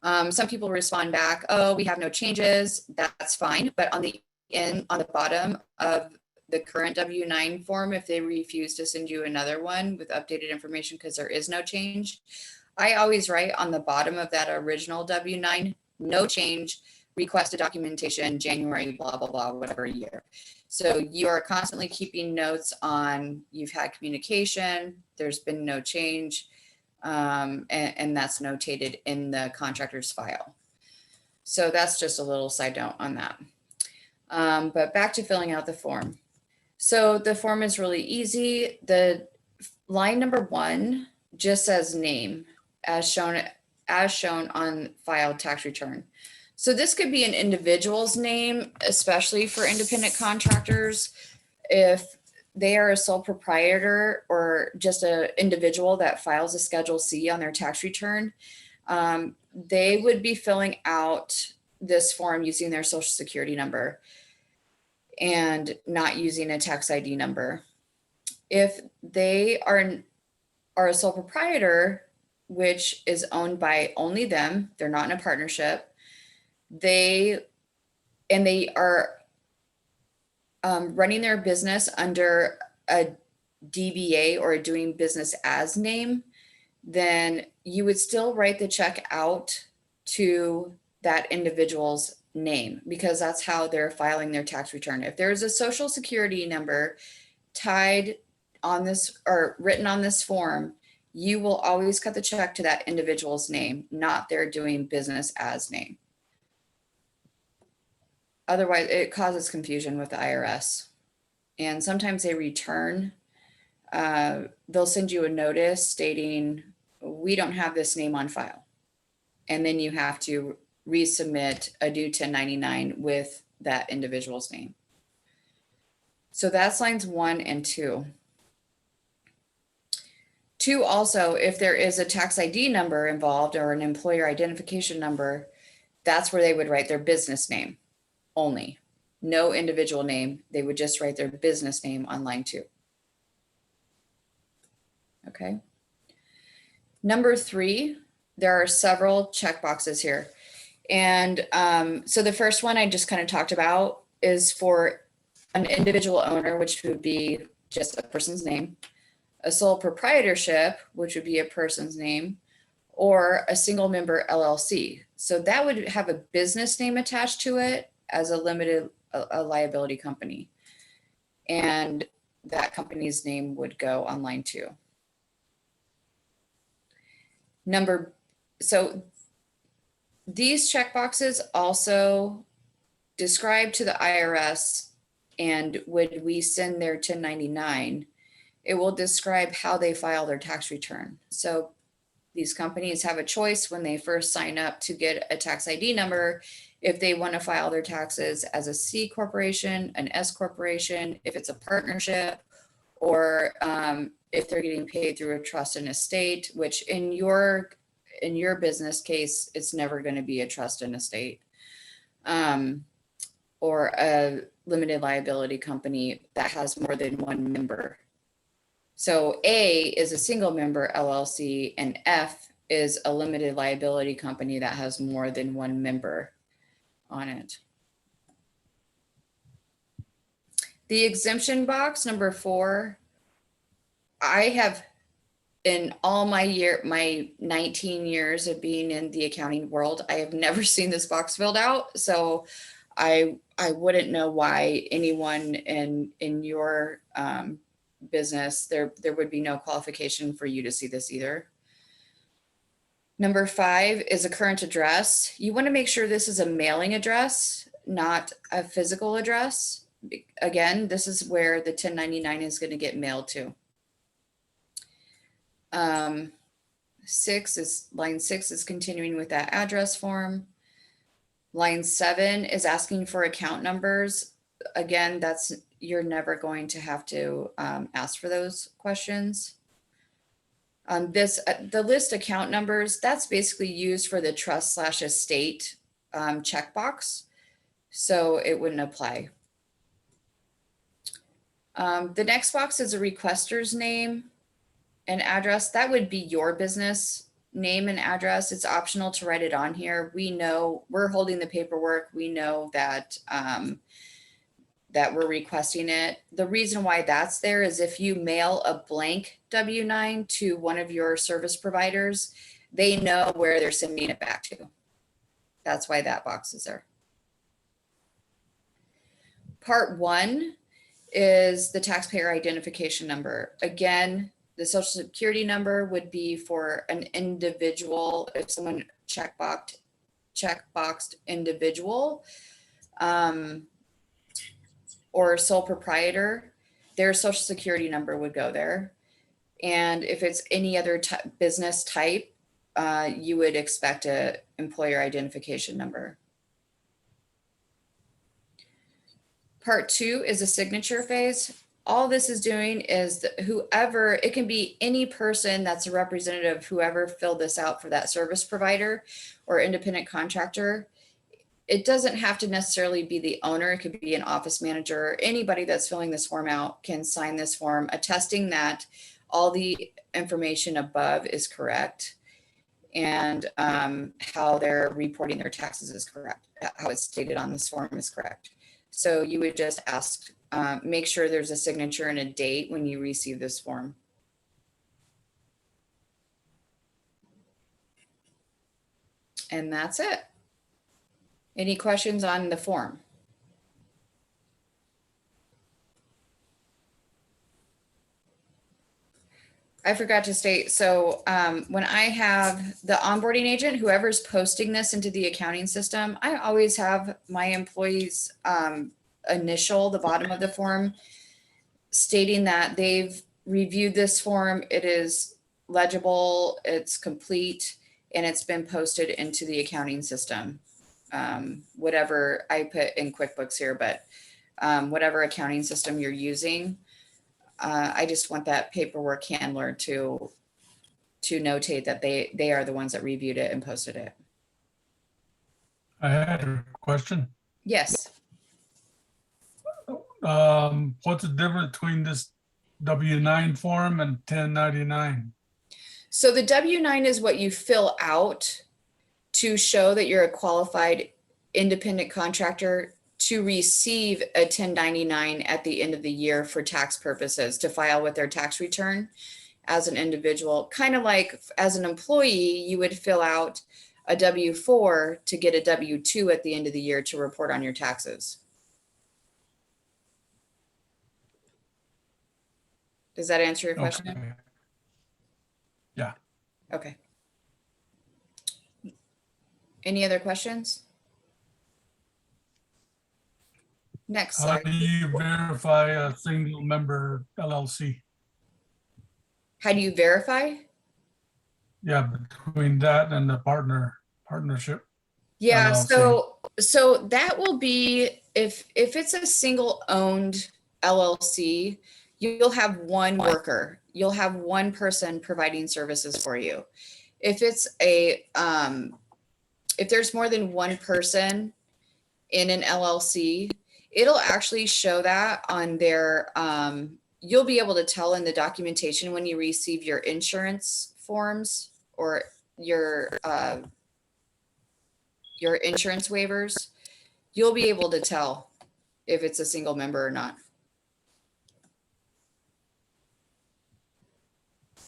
Some people respond back, oh, we have no changes. That's fine. But on the bottom of the current W-9 form, if they refuse to send you another one with updated information because there is no change, I always write on the bottom of that original W-9, no change, requested documentation, January, blah, blah, blah, whatever year. So you are constantly keeping notes on, you've had communication, there's been no change, and that's notated in the contractor's file. So that's just a little side note on that. But back to filling out the form. So the form is really easy. The line number 1 just says name as shown on filed tax return. So this could be an individual's name, especially for independent contractors. If they are a sole proprietor or just an individual that files a Schedule C on their tax return, they would be filling out this form using their Social Security number and not using a tax ID number. If they are a sole proprietor, which is owned by only them, they're not in a partnership, they are running their business under a DBA or a doing business as name, then you would still write the check out to that individual's name because that's how they're filing their tax return. If there's a social security number tied on this or written on this form, you will always cut the check to that individual's name, not their doing business as name. Otherwise, it causes confusion with the IRS. And sometimes they return, they'll send you a notice stating, we don't have this name on file. And then you have to resubmit a due 1099 with that individual's name. So that's lines 1 and 2. 2 also, if there is a tax ID number involved or an employer identification number, that's where they would write their business name only. No individual name. They would just write their business name on line 2. Okay. Number 3, there are several checkboxes here. And so the first one I just kind of talked about is for an individual owner, which would be just a person's name, a sole proprietorship, which would be a person's name, or a single member LLC. So that would have a business name attached to it as a limited liability company. And that company's name would go on line 2. So these checkboxes also describe to the IRS, and when we send their 1099, it will describe how they file their tax return. So these companies have a choice when they first sign up to get a tax ID number, if they want to file their taxes as a C corporation, an S corporation, if it's a partnership, or if they're getting paid through a trust and estate, which in your business case, it's never going to be a trust and estate, or a limited liability company that has more than one member. So A is a single member LLC and F is a limited liability company that has more than one member on it. The exemption box, number 4, I have in all my 19 years of being in the accounting world, I have never seen this box filled out. So I wouldn't know why anyone in your business, there would be no qualification for you to see this either. Number 5 is a current address. You want to make sure this is a mailing address, not a physical address. Again, this is where the 1099 is going to get mailed to. Line 6 is continuing with that address form. Line 7 is asking for account numbers. Again, you're never going to have to ask for those questions. The list account numbers, that's basically used for the trust/estate checkbox. So it wouldn't apply. The next box is a requester's name and address. That would be your business name and address. It's optional to write it on here. We know we're holding the paperwork. We know that that we're requesting it. The reason why that's there is if you mail a blank W-9 to one of your service providers, they know where they're sending it back to. That's why that box is there. Part 1 is the taxpayer identification number. Again, the social security number would be for an individual. If someone checkboxed individual, or sole proprietor, their social security number would go there. And if it's any other business type, you would expect a employer identification number. Part 2 is a signature phase. All this is doing is whoever, it can be any person that's a representative, whoever filled this out for that service provider or independent contractor. It doesn't have to necessarily be the owner. It could be an office manager. Anybody that's filling this form out can sign this form attesting that all the information above is correct and how they're reporting their taxes is correct. How it's stated on this form is correct. So you would just ask make sure there's a signature and a date when you receive this form. And that's it. Any questions on the form? I forgot to state, so when I have the onboarding agent, whoever's posting this into the accounting system, I always have my employees initial the bottom of the form stating that they've reviewed this form, it is legible, it's complete, and it's been posted into the accounting system. Whatever I put in QuickBooks here, but whatever accounting system you're using, I just want that paperwork handler to notate that they are the ones that reviewed it and posted it. I had a question. Yes. What's the difference between this W-9 form and 1099? So the W-9 is what you fill out to show that you're a qualified independent contractor to receive a 1099 at the end of the year for tax purposes, to file with their tax return as an individual. Kind of like as an employee, you would fill out a W-4 to get a W-2 at the end of the year to report on your taxes. Does that answer your question? Okay. Yeah. Okay. Any other questions? Next How slide. do you verify a single member LLC? How do you verify? Yeah, between that and the partnership. Yeah, LLC. so that will be if it's a single owned LLC, you'll have one worker. You'll have one person providing services for you. If it's a if there's more than one person in an LLC, it'll actually show that on their you'll be able to tell in the documentation when you receive your insurance forms or your insurance waivers, you'll be able to tell if it's a single member or not.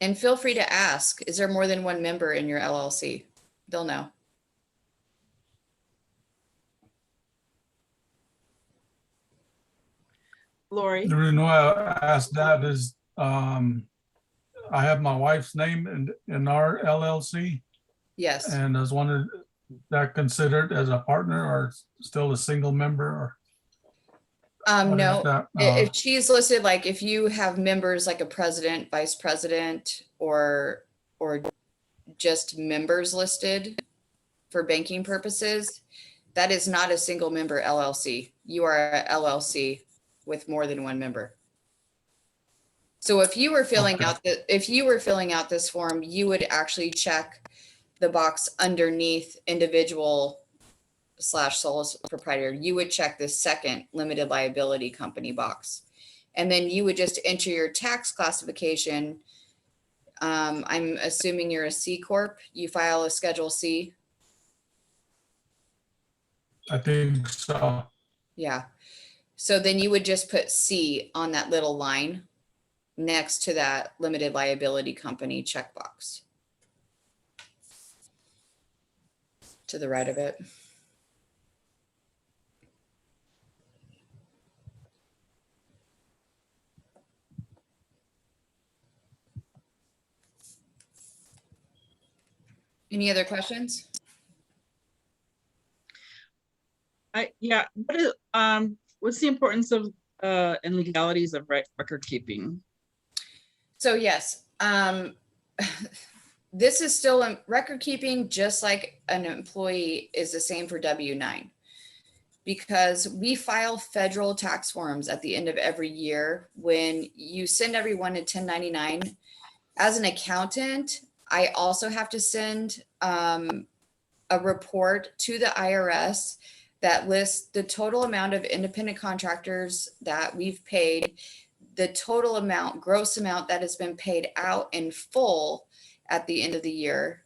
And feel free to ask, is there more than one member in your LLC? They'll know. Lori? The reason why I asked that is I have my wife's name in our LLC, Yes. and I was wondering, is that considered as a partner or still a single member? Or what is No, that? if she's listed, like if you have members like a president, vice president, or just members listed for banking purposes, that is not a single member LLC. You are a LLC with more than one member. So if you were filling Okay. out this form, you would actually check the box underneath individual / sole proprietor. You would check the second limited liability company box. And then you would just enter your tax classification. I'm assuming you're a C Corp. You file a Schedule C. I think so. Yeah. So then you would just put C on that little line next to that limited liability company checkbox to the right of it. Any other questions? Yeah, what's the importance of and legalities of record keeping? So yes, this is still a record keeping, just like an employee is the same for W-9. Because we file federal tax forms at the end of every year. When you send everyone a 1099, as an accountant, I also have to send a report to the IRS that lists the total amount of independent contractors that we've paid, the total amount, gross amount that has been paid out in full at the end of the year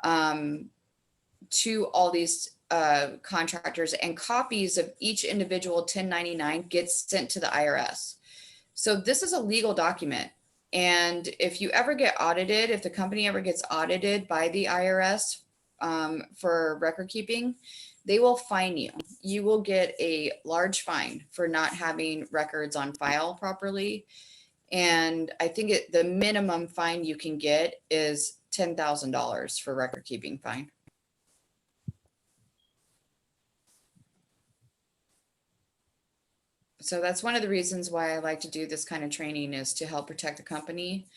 to all these contractors, and copies of each individual 1099 gets sent to the IRS. So this is a legal document. And if you ever get audited, if the company ever gets audited by the IRS for record keeping, they will fine you. You will get a large fine for not having records on file properly. And I think the minimum fine you can get is $10,000 for record keeping fine. So that's one of the reasons why I like to do this kind of training, is to help protect the company.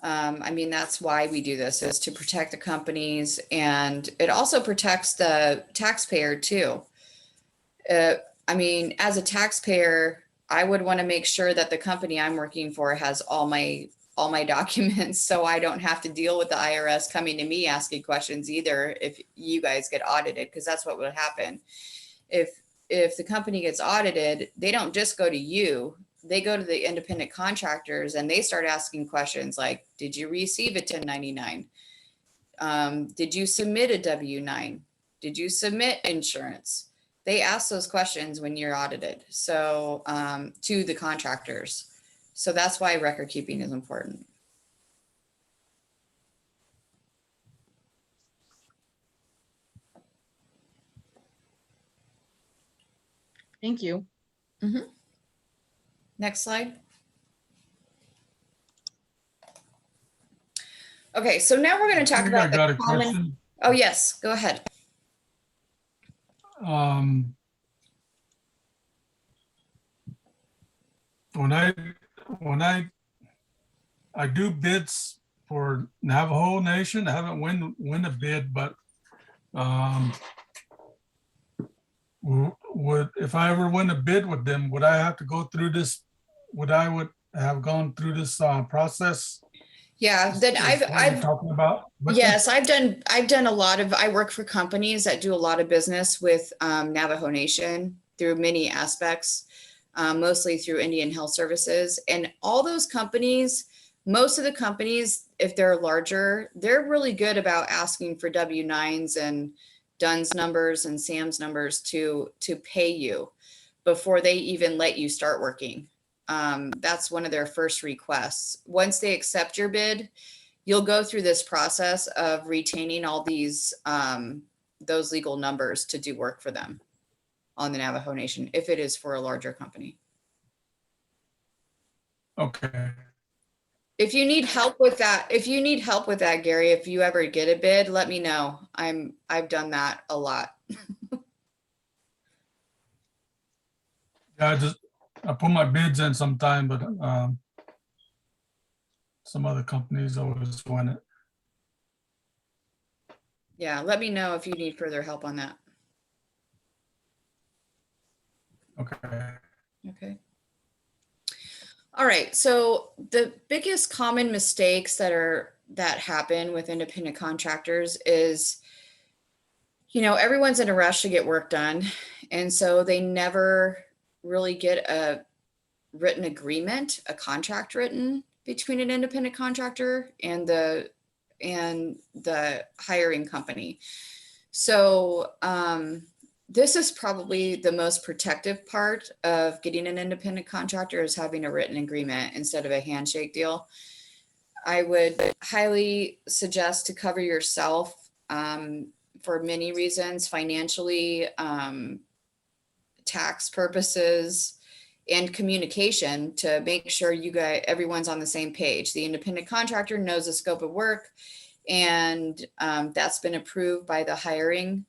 I mean, that's why we do this, is to protect the companies, and it also protects the taxpayer too. I mean, as a taxpayer, I would want to make sure that the company I'm working for has all my documents, so I don't have to deal with the IRS coming to me asking questions either if you guys get audited, because that's what would happen. If the company gets audited, they don't just go to you, they go to the independent contractors and they start asking questions like, did you receive a 1099? Did you submit a W-9? Did you submit insurance? They ask those questions when you're audited. So to the contractors. So that's why record keeping is important. Thank you. Mm-hmm. Next slide. Okay, so now we're going to talk about I got the a common. question. Oh yes, go ahead. When I do bids for Navajo Nation, I haven't win a bid, but would, if I ever win a bid with them, would I have to go through this? Would have gone through this process? Yeah, then Is what you're talking about? Yes, I've done a lot of, I work for companies that do a lot of business with Navajo Nation through many aspects, mostly through Indian Health Services. And all those companies, most of the companies, if they're larger, they're really good about asking for W-9s and DUNS numbers and SAMS numbers to pay you before they even let you start working. That's one of their first requests. Once they accept your bid, you'll go through this process of retaining all these, those legal numbers to do work for them on the Navajo Nation, if it is for a larger company. Okay. If you need help with that, Gary, if you ever get a bid, let me know. I've done that a lot. Yeah, I put my bids in sometime, but some other companies always win it. Yeah, let me know if you need further help on that. Okay. Okay. All right. So the biggest common mistakes that happen with independent contractors is, everyone's in a rush to get work done. And so they never really get a written agreement, a contract written between an independent contractor and the hiring company. So this is probably the most protective part of getting an independent contractor, is having a written agreement instead of a handshake deal. I would highly suggest to cover yourself for many reasons, financially, tax purposes, and communication, to make sure everyone's on the same page. The independent contractor knows the scope of work, and that's been approved by the hiring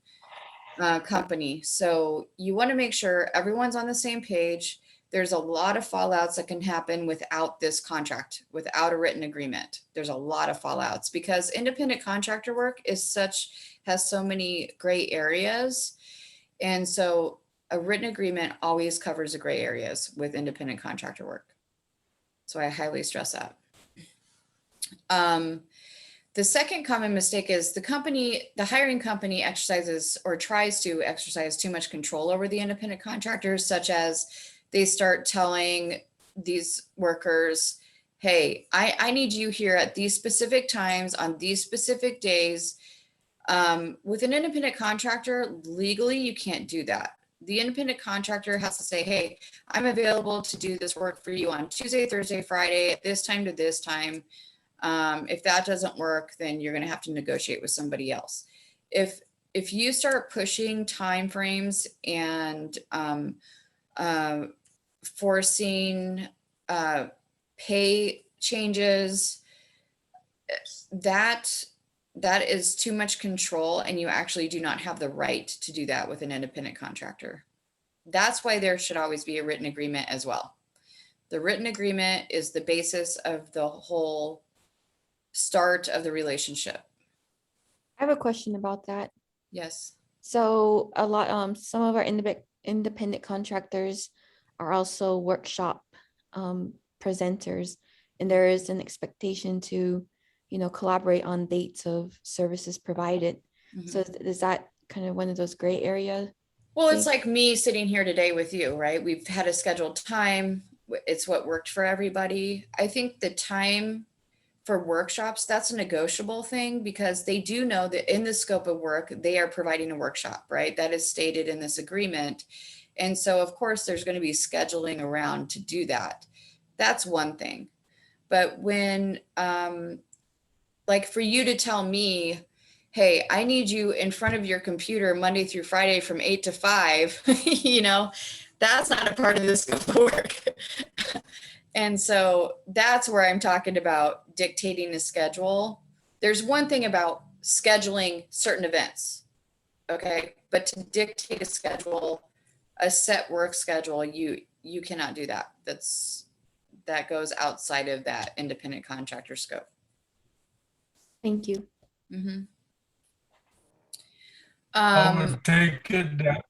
company. So you want to make sure everyone's on the same page. There's a lot of fallouts that can happen without this contract, without a written agreement. There's a lot of fallouts because independent contractor work has so many gray areas. And so a written agreement always covers the gray areas with independent contractor work. So I highly stress that. The second common mistake is the hiring company exercises or tries to exercise too much control over the independent contractors, such as they start telling these workers, hey, I need you here at these specific times on these specific days. With an independent contractor, legally, you can't do that. The independent contractor has to say, hey, I'm available to do this work for you on Tuesday, Thursday, Friday, at this time to this time. If that doesn't work, then you're going to have to negotiate with somebody else. If you start pushing timeframes and forcing pay changes, that is too much control, and you actually do not have the right to do that with an independent contractor. That's why there should always be a written agreement as well. The written agreement is the basis of the whole start of the relationship. I have a question about that. Yes. So a lot, some of our independent contractors are also workshop presenters, and there is an expectation to, collaborate on dates of services provided. Mhm. So is that kind of one of those gray areas? Well, it's like me sitting here today with you, right? We've had a scheduled time. It's what worked for everybody. I think the time for workshops, that's a negotiable thing, because they do know that in the scope of work, they are providing a workshop, right? That is stated in this agreement. And so of course there's going to be scheduling around to do that. That's one thing. But when, like for you to tell me, hey, I need you in front of your computer Monday through Friday from 8 to 5, that's not a part of the scope of work. And so that's where I'm talking about dictating the schedule. There's one thing about scheduling certain events, okay? But to dictate a schedule, a set work schedule, you cannot do that. That goes outside of that independent contractor scope. Thank you. Mm-hmm. I would take it that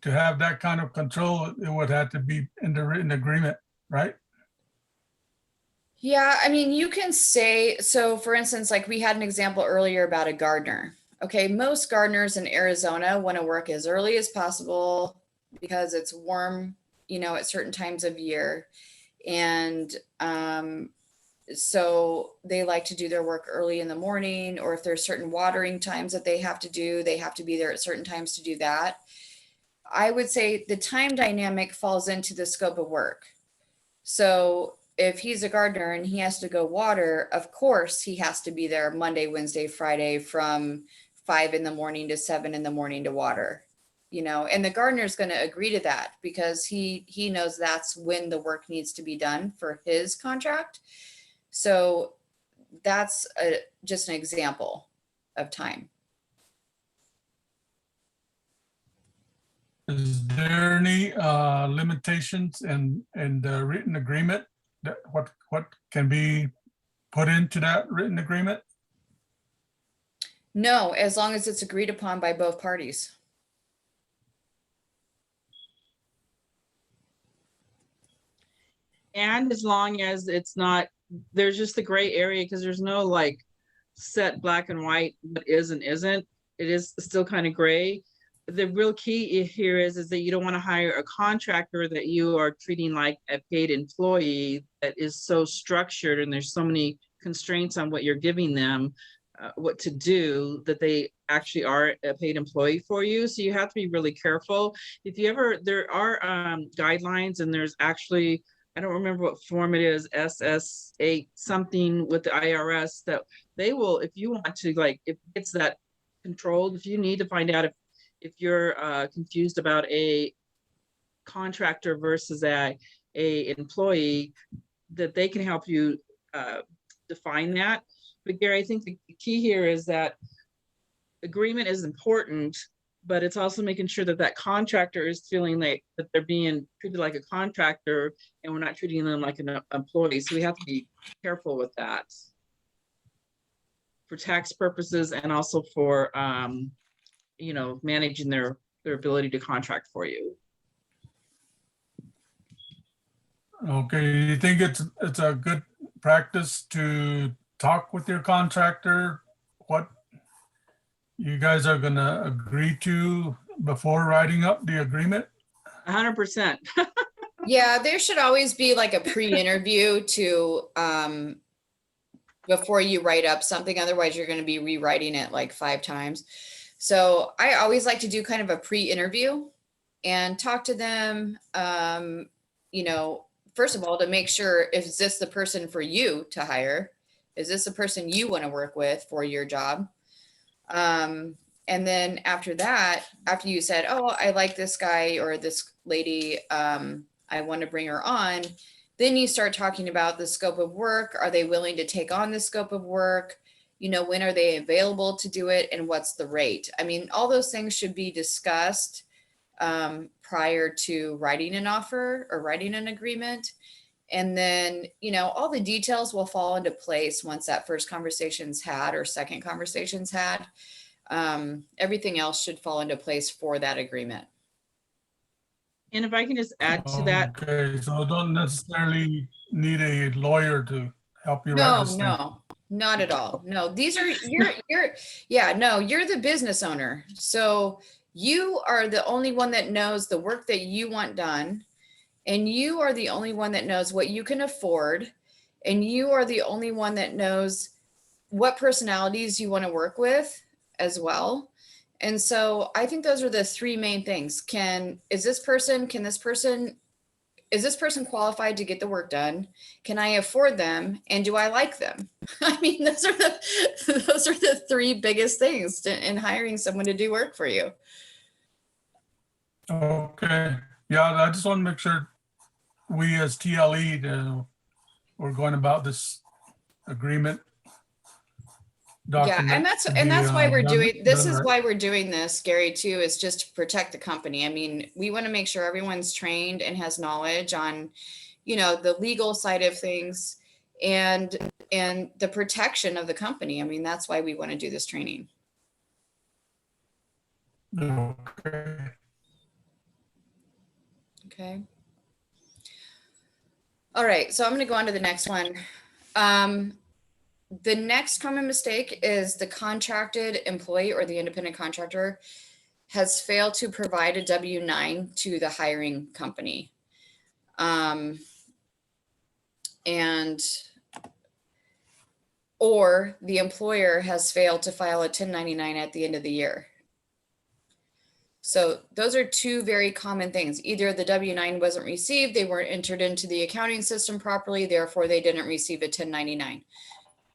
to have that kind of control, it would have to be in the written agreement, right? Yeah, I mean, you can say, so for instance, like we had an example earlier about a gardener. Okay, most gardeners in Arizona want to work as early as possible because it's warm, at certain times of year. And so they like to do their work early in the morning, or if there's certain watering times that they have to do, they have to be there at certain times to do that. I would say the time dynamic falls into the scope of work. So if he's a gardener and he has to go water, of course he has to be there Monday, Wednesday, Friday from 5 in the morning to 7 in the morning to water, and the gardener is going to agree to that because he knows that's when the work needs to be done for his contract. So that's just an example of time. Is there any limitations in the written agreement that what can be put into that written agreement? No, as long as it's agreed upon by both parties. And as long as it's not, there's just the gray area, because there's no like set black and white, what is and isn't. It is still kind of gray. The real key here is that you don't want to hire a contractor that you are treating like a paid employee that is so structured and there's so many constraints on what you're giving them, what to do, that they actually are a paid employee for you. So you have to be really careful. If you ever, there are guidelines, and there's actually, I don't remember what form it is, SS8 something with the IRS, that they will, if you want to, like, if it's that controlled, if you need to find out if you're confused about a contractor versus a employee, that they can help you define that. But Gary, I think the key here is that agreement is important, but it's also making sure that that contractor is feeling like that they're being treated like a contractor and we're not treating them like an employee. So we have to be careful with that for tax purposes, and also for managing their ability to contract for you. Okay, you think it's a good practice to talk with your contractor what you guys are gonna agree to before writing up the agreement? 100%. Yeah, there should always be like a pre-interview to before you write up something. Otherwise, you're going to be rewriting it like 5 times. So I always like to do kind of a pre-interview and talk to them, you know, first of all, to make sure, is this the person for you to hire? Is this the person you want to work with for your job? And then after that, after you said, oh, I like this guy or this lady, I want to bring her on, then you start talking about the scope of work. Are they willing to take on the scope of work? You know, when are they available to do it, and what's the rate? I mean, all those things should be discussed prior to writing an offer or writing an agreement. And then, you know, all the details will fall into place once that first conversation's had or second conversation's had. Everything else should fall into place for that agreement. And if I can just add to that, Okay, so don't necessarily need a lawyer to help you write No, this thing. no, not at all. No, these are, yeah, no, you're the business owner. So you are the only one that knows the work that you want done. And you are the only one that knows what you can afford. And you are the only one that knows what personalities you want to work with as well. And so I think those are the 3 main things. Is this person qualified to get the work done? Can I afford them? And do I like them? I mean, those are the 3 biggest things in hiring someone to do work for you. Okay, yeah, I just want to make sure we as TLE, we're going about this agreement document. Yeah, and that's why we're doing this. Is why we're doing this, Gary, too, is just to protect the company. I mean, we want to make sure everyone's trained and has knowledge on, you know, the legal side of things and the protection of the company. I mean, that's why we want to do this training. Okay. Okay. All right, so I'm going to go on to the next one. The next common mistake is the contracted employee or the independent contractor has failed to provide a W-9 to the hiring company. Or the employer has failed to file a 1099 at the end of the year. So those are 2 very common things. Either the W-9 wasn't received, they weren't entered into the accounting system properly, therefore they didn't receive a 1099.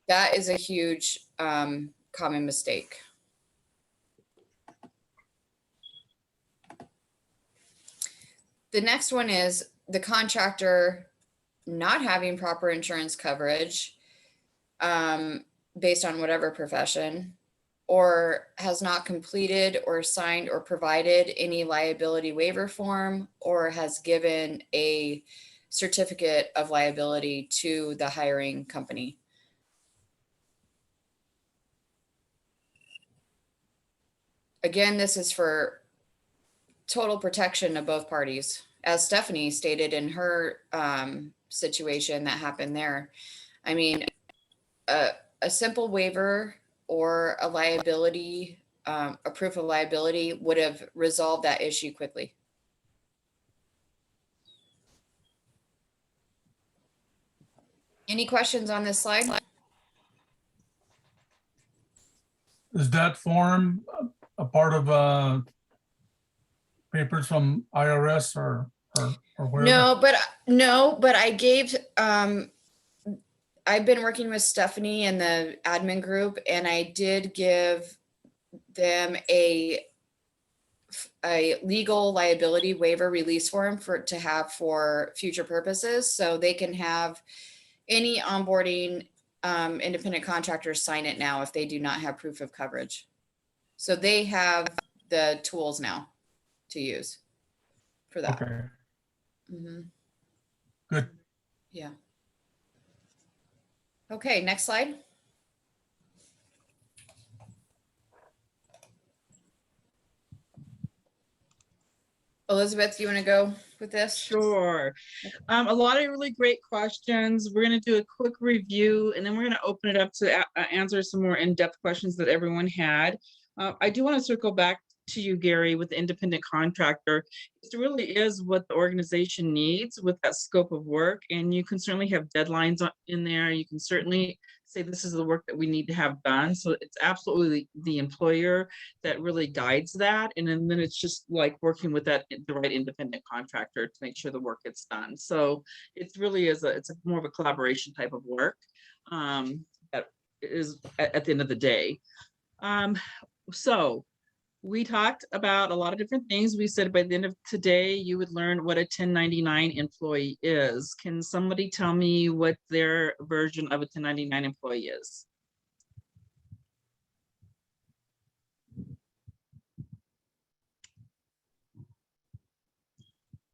That is a huge common mistake. The next one is the contractor not having proper insurance coverage based on whatever profession, or has not completed or signed or provided any liability waiver form, or has given a certificate of liability to the hiring company. Again, this is for total protection of both parties. As Stephanie stated in her situation that happened there, I mean, a simple waiver or a liability, a proof of liability would have resolved that issue quickly. Any questions on this slide? Is that form a part of papers from IRS or where? No, but I gave, I've been working with Stephanie and the admin group, and I did give them a legal liability waiver release form to have for future purposes. So they can have any onboarding independent contractors sign it now if they do not have proof of coverage. So they have the tools now to use for that. Okay. Mm-hmm. Good. Yeah. Okay, next slide. Elizabeth, you want to go with this? sure. A lot of really great questions. We're going to do a quick review, and then we're going to open it up to answer some more in-depth questions that everyone had. I do want to circle back to you, Gary, with the independent contractor. It really is what the organization needs with that scope of work, and you can certainly have deadlines in there. You can certainly say this is the work that we need to have done. So it's absolutely the employer that really guides that. And then it's just like working with the right independent contractor to make sure the work gets done. So it's really it's a more of a collaboration type of work that is at the end of the day. So we talked about a lot of different things. We said by the end of today, you would learn what a 1099 employee is. Can somebody tell me what their version of a 1099 employee is?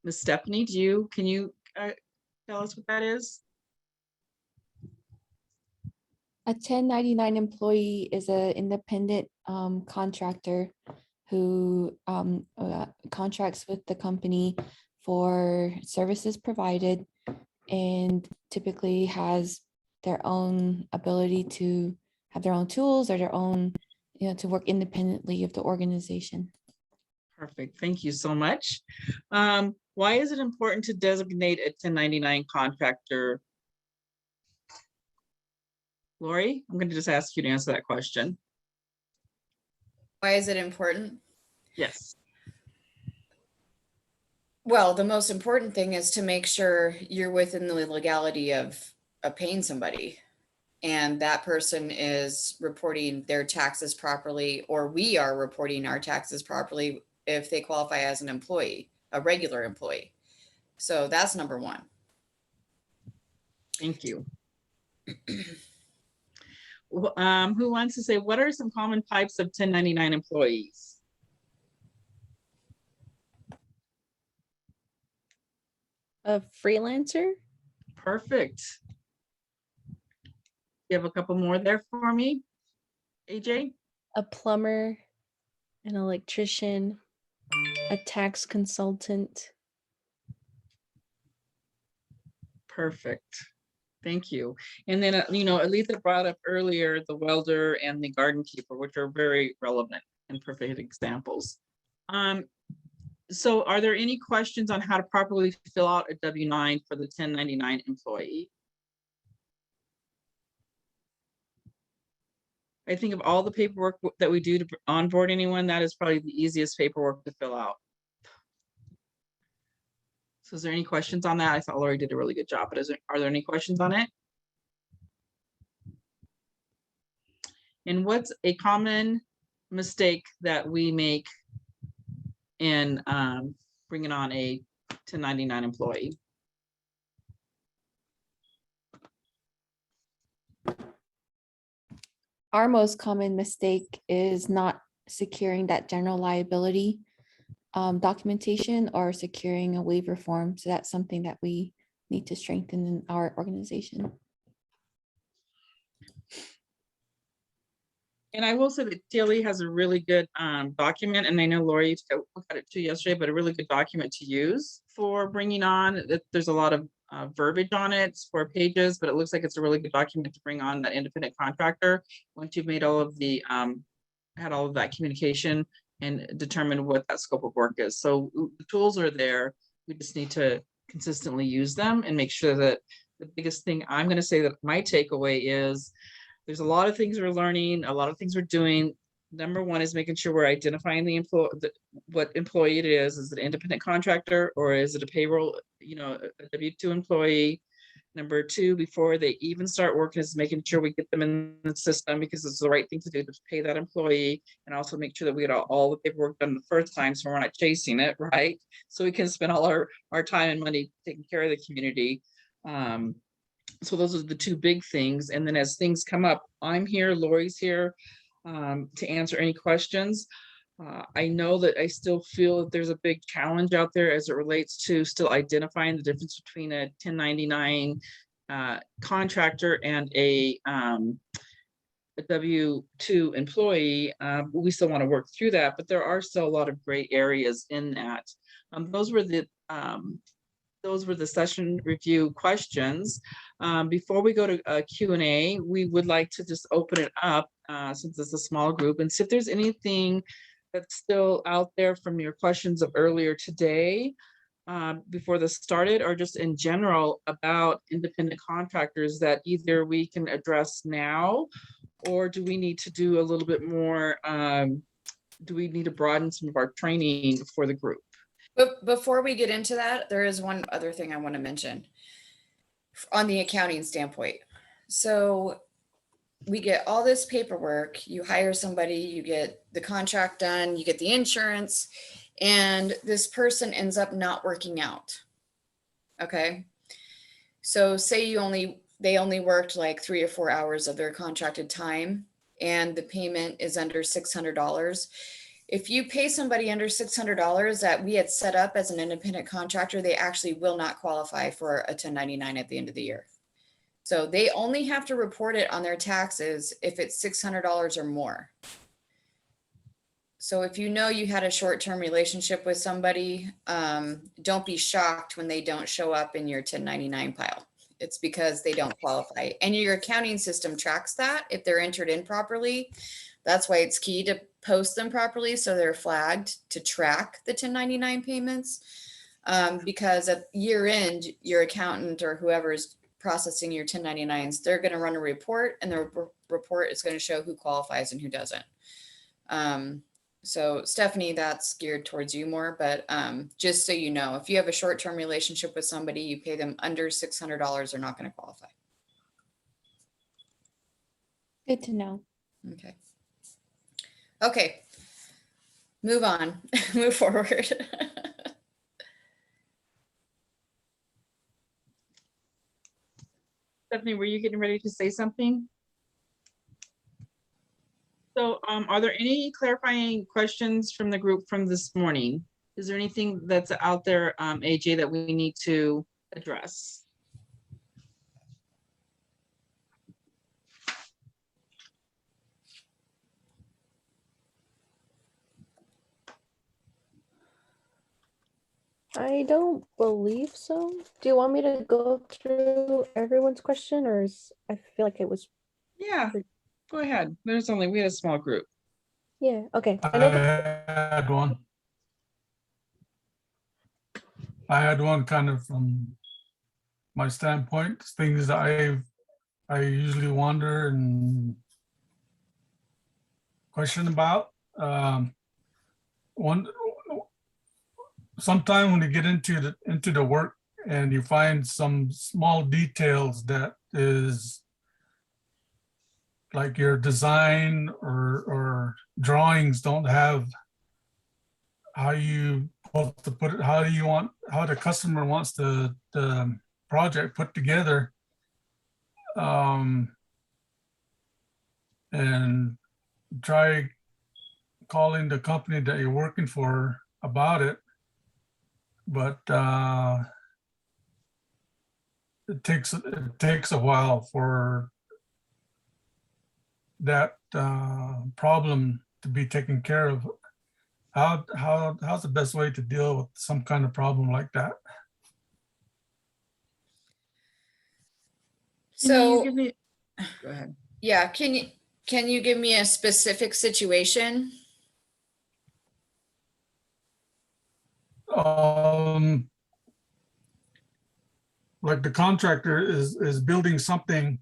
Miss Stephanie, can you tell us what that is? A 1099 employee is an independent contractor who contracts with the company for services provided and typically has their own ability to have their own tools or their own, to work independently of the organization. Perfect. Thank you so much. Why is it important to designate a 1099 contractor? Lori, I'm going to just ask you to answer that question. Why is it important? Yes. Well, the most important thing is to make sure you're within the legality of paying somebody. And that person is reporting their taxes properly, or we are reporting our taxes properly if they qualify as an employee, a regular employee. So that's number one. Thank you. Who wants to say, what are some common types of 1099 employees? A freelancer, Perfect. You have a couple more there for me, AJ? a plumber, an electrician, a tax consultant. Perfect. Thank you. And then, Alita brought up earlier the welder and the garden keeper, which are very relevant and perfect examples. So are there any questions on how to properly fill out a W-9 for the 1099 employee? I think of all the paperwork that we do to onboard anyone, that is probably the easiest paperwork to fill out. So is there any questions on that? I thought Lori did a really good job, but are there any questions on it? And what's a common mistake that we make in bringing on a 1099 employee? Our most common mistake is not securing that general liability documentation or securing a waiver form. So that's something that we need to strengthen in our organization. And I will say that TLE has a really good document, and I know Lori looked at it too yesterday, but a really good document to use for bringing on. There's a lot of verbiage on it, it's 4 pages, but it looks like it's a really good document to bring on that independent contractor once you've made all of the had all of that communication and determine what that scope of work is. So the tools are there. We just need to consistently use them and make sure that the biggest thing I'm going to say that my takeaway is there's a lot of things we're learning, a lot of things we're doing. Number one is making sure we're identifying the employee, what employee it is. Is it an independent contractor or is it a payroll, a W-2 employee? Number two, before they even start working, is making sure we get them in the system because it's the right thing to do to pay that employee, and also make sure that we get all the paperwork done the first time so we're not chasing it, right? So we can spend all our time and money taking care of the community. So those are the 2 big things. And then as things come up, I'm here, Lori's here to answer any questions. I know that I still feel that there's a big challenge out there as it relates to still identifying the difference between a 1099 contractor and a W-2 employee. We still want to work through that, but there are still a lot of gray areas in that. Those were the session review questions. Before we go to Q&A, we would like to just open it up since it's a small group and see if there's anything that's still out there from your questions of earlier today before this started, or just in general about independent contractors that either we can address now, or do we need to do a little bit more? Do we need to broaden some of our training for the group? But before we get into that, there is one other thing I want to mention on the accounting standpoint. So we get all this paperwork, you hire somebody, you get the contract done, you get the insurance, and this person ends up not working out. Okay. So say they only worked like 3 or 4 hours of their contracted time and the payment is under $600. If you pay somebody under $600 that we had set up as an independent contractor, they actually will not qualify for a 1099 at the end of the year. So they only have to report it on their taxes if it's $600 or more. So if you know you had a short-term relationship with somebody, don't be shocked when they don't show up in your 1099 pile. It's because they don't qualify. And your accounting system tracks that if they're entered in properly. That's why it's key to post them properly so they're flagged to track the 1099 payments. Because at year end, your accountant or whoever is processing your 1099s, they're going to run a report, and the report is going to show who qualifies and who doesn't. So Stephanie, that's geared towards you more, but just so you know, if you have a short-term relationship with somebody, you pay them under $600, they're not going to qualify. Good to know. Okay. Okay. Move on. Move forward. Stephanie, were you getting ready to say something? So are there any clarifying questions from the group from this morning? Is there anything that's out there, AJ, that we need to address? I don't believe so. Do you want me to go through everyone's question, or I feel like it was? Yeah, go ahead. We had a small group. Yeah. Okay. I had one. I had one kind of from my standpoint, things that I usually wonder and question about. Sometime when you get into the work and you find some small details that is like your design or drawings don't have how you supposed to put it, how the customer wants the project put together, and try calling the company that you're working for about it, but it takes a while for that problem to be taken care of. How's the best way to deal with some kind of problem like that? So Go ahead. yeah, can you give me a specific situation? Like the contractor is building something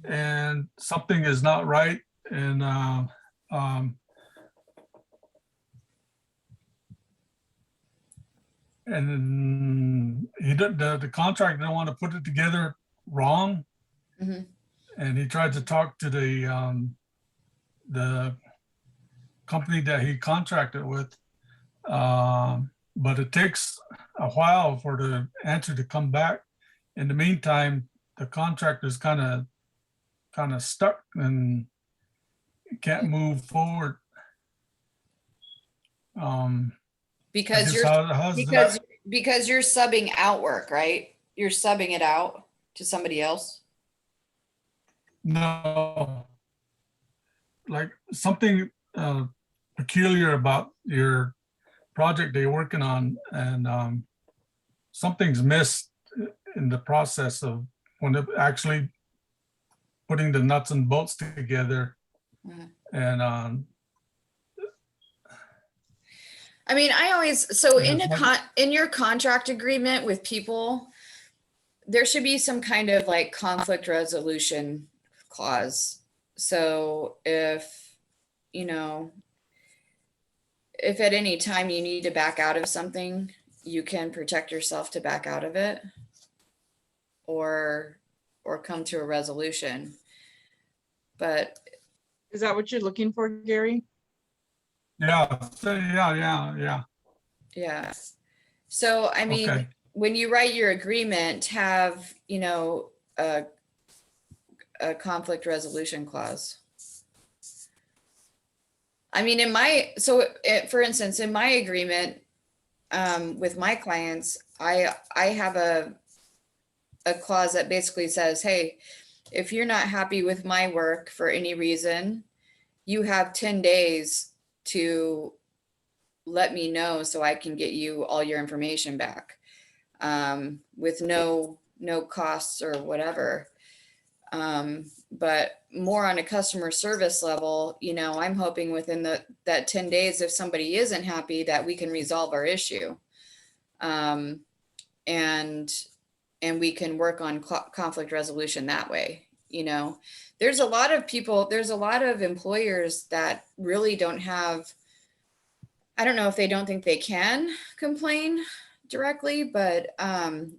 and something is not right, and the contractor don't want to put it together wrong. Mhm. And he tried to talk to the company that he contracted with, but it takes a while for the answer to come back. In the meantime, the contractor's kind of stuck and can't move forward. Because because you're subbing out work, right? You're subbing it out to somebody else. No, like something peculiar about your project that you're working on, and something's missed in the process of when it actually putting the nuts and bolts together. Mhm. And I mean, I always, so in Yes, in your contract agreement with people, there should be some kind of like conflict resolution clause. So if, you know, if at any time you need to back out of something, you can protect yourself to back out of it or come to a resolution. But Is that what you're looking for, Gary? yeah. yeah. So, I mean, Okay. when you write your agreement, have, you know, a conflict resolution clause. I mean, for instance, in my agreement, with my clients, I have a clause that basically says, hey, if you're not happy with my work for any reason, you have 10 days to let me know so I can get you all your information back, with no costs or whatever. But more on a customer service level, you know, I'm hoping within that 10 days, if somebody isn't happy, that we can resolve our issue. And we can work on conflict resolution that way. You know, there's a lot of employers that really don't have, I don't know if they don't think they can complain directly, but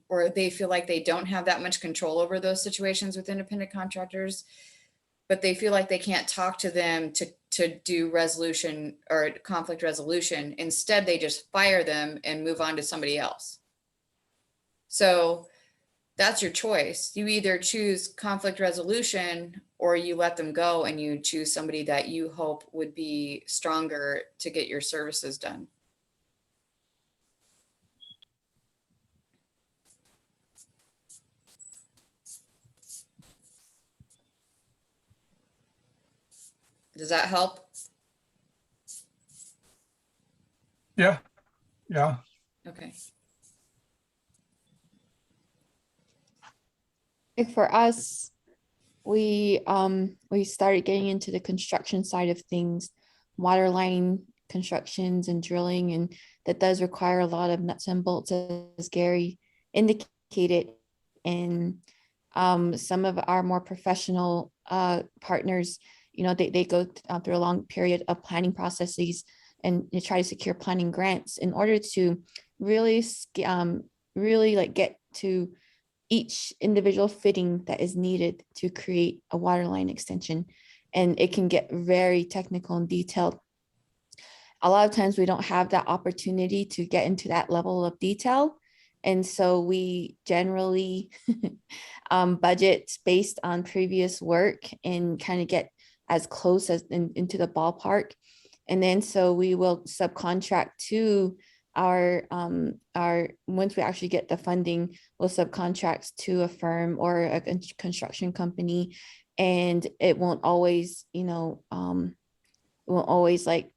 or they feel like they don't have that much control over those situations with independent contractors, but they feel like they can't talk to them to do resolution or conflict resolution. Instead, they just fire them and move on to somebody else. So that's your choice. You either choose conflict resolution or you let them go and you choose somebody that you hope would be stronger to get your services done. Does that help? Yeah. Okay. Like for us, we started getting into the construction side of things, water line constructions and drilling, and that does require a lot of nuts and bolts, as Gary indicated. And some of our more professional partners, you know, they go through a long period of planning processes and they try to secure planning grants in order to really really like get to each individual fitting that is needed to create a water line extension. And it can get very technical and detailed. A lot of times we don't have that opportunity to get into that level of detail. And so we generally budget based on previous work and kind of get as close as into the ballpark. And then so we will subcontract to our once we actually get the funding, we'll subcontract to a firm or a construction company, and it won't always, you know, it won't always like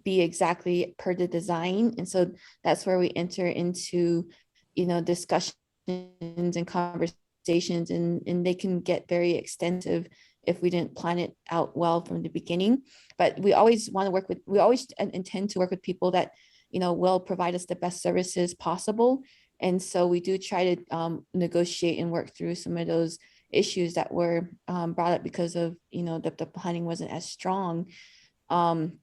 be exactly per the design. And so that's where we enter into, you know, discussions and conversations, and they can get very extensive if we didn't plan it out well from the beginning. But we always want to work with, we always intend to work with people that, you know, will provide us the best services possible. And so we do try to negotiate and work through some of those issues that were brought up because of, you know, the planning wasn't as strong. And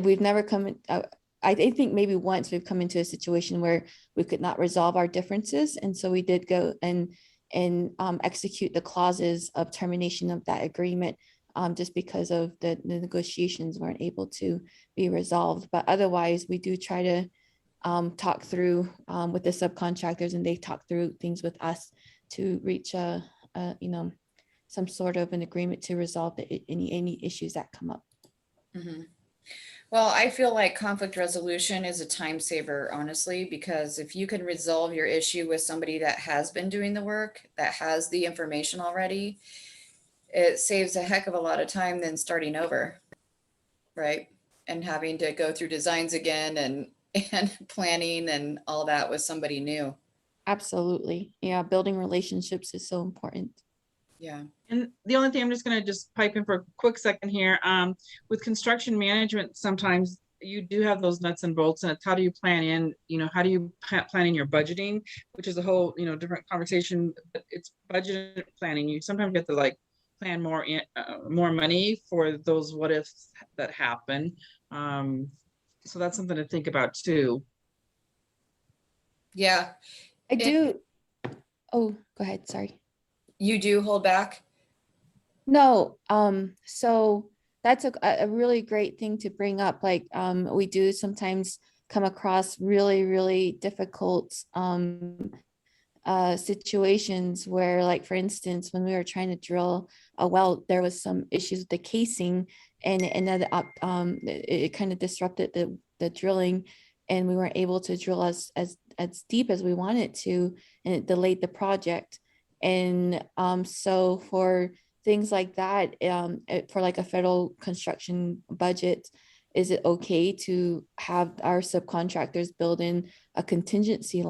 we've never come, I think maybe once we've come into a situation where we could not resolve our differences. And so we did go and execute the clauses of termination of that agreement, just because of the negotiations weren't able to be resolved. But otherwise, we do try to talk through with the subcontractors, and they talk through things with us to reach you know, some sort of an agreement to resolve any issues that come up. Mm-hmm. Well, I feel like conflict resolution is a time saver, honestly, because if you can resolve your issue with somebody that has been doing the work, that has the information already, it saves a heck of a lot of time than starting over, right? And having to go through designs again and planning and all that with somebody new. Absolutely. Yeah, building relationships is so important. Yeah. And the only thing, I'm just going to just pipe in for a quick second here. With construction management, sometimes you do have those nuts and bolts, and it's how do you plan in, how do you plan in your budgeting, which is a whole, different conversation. But it's budget planning. You sometimes get to like plan more more money for those what ifs that happen. So that's something to think about too. Yeah, I do. Oh, go ahead. Sorry. you do hold back. No, so that's a really great thing to bring up. Like, we do sometimes come across really, really difficult situations where, like, for instance, when we were trying to drill a well, there was some issues with the casing, and that it kind of disrupted the drilling, and we weren't able to drill as deep as we wanted to, and it delayed the project. And so for things like that, for like a federal construction budget, is it okay to have our subcontractors build in a contingency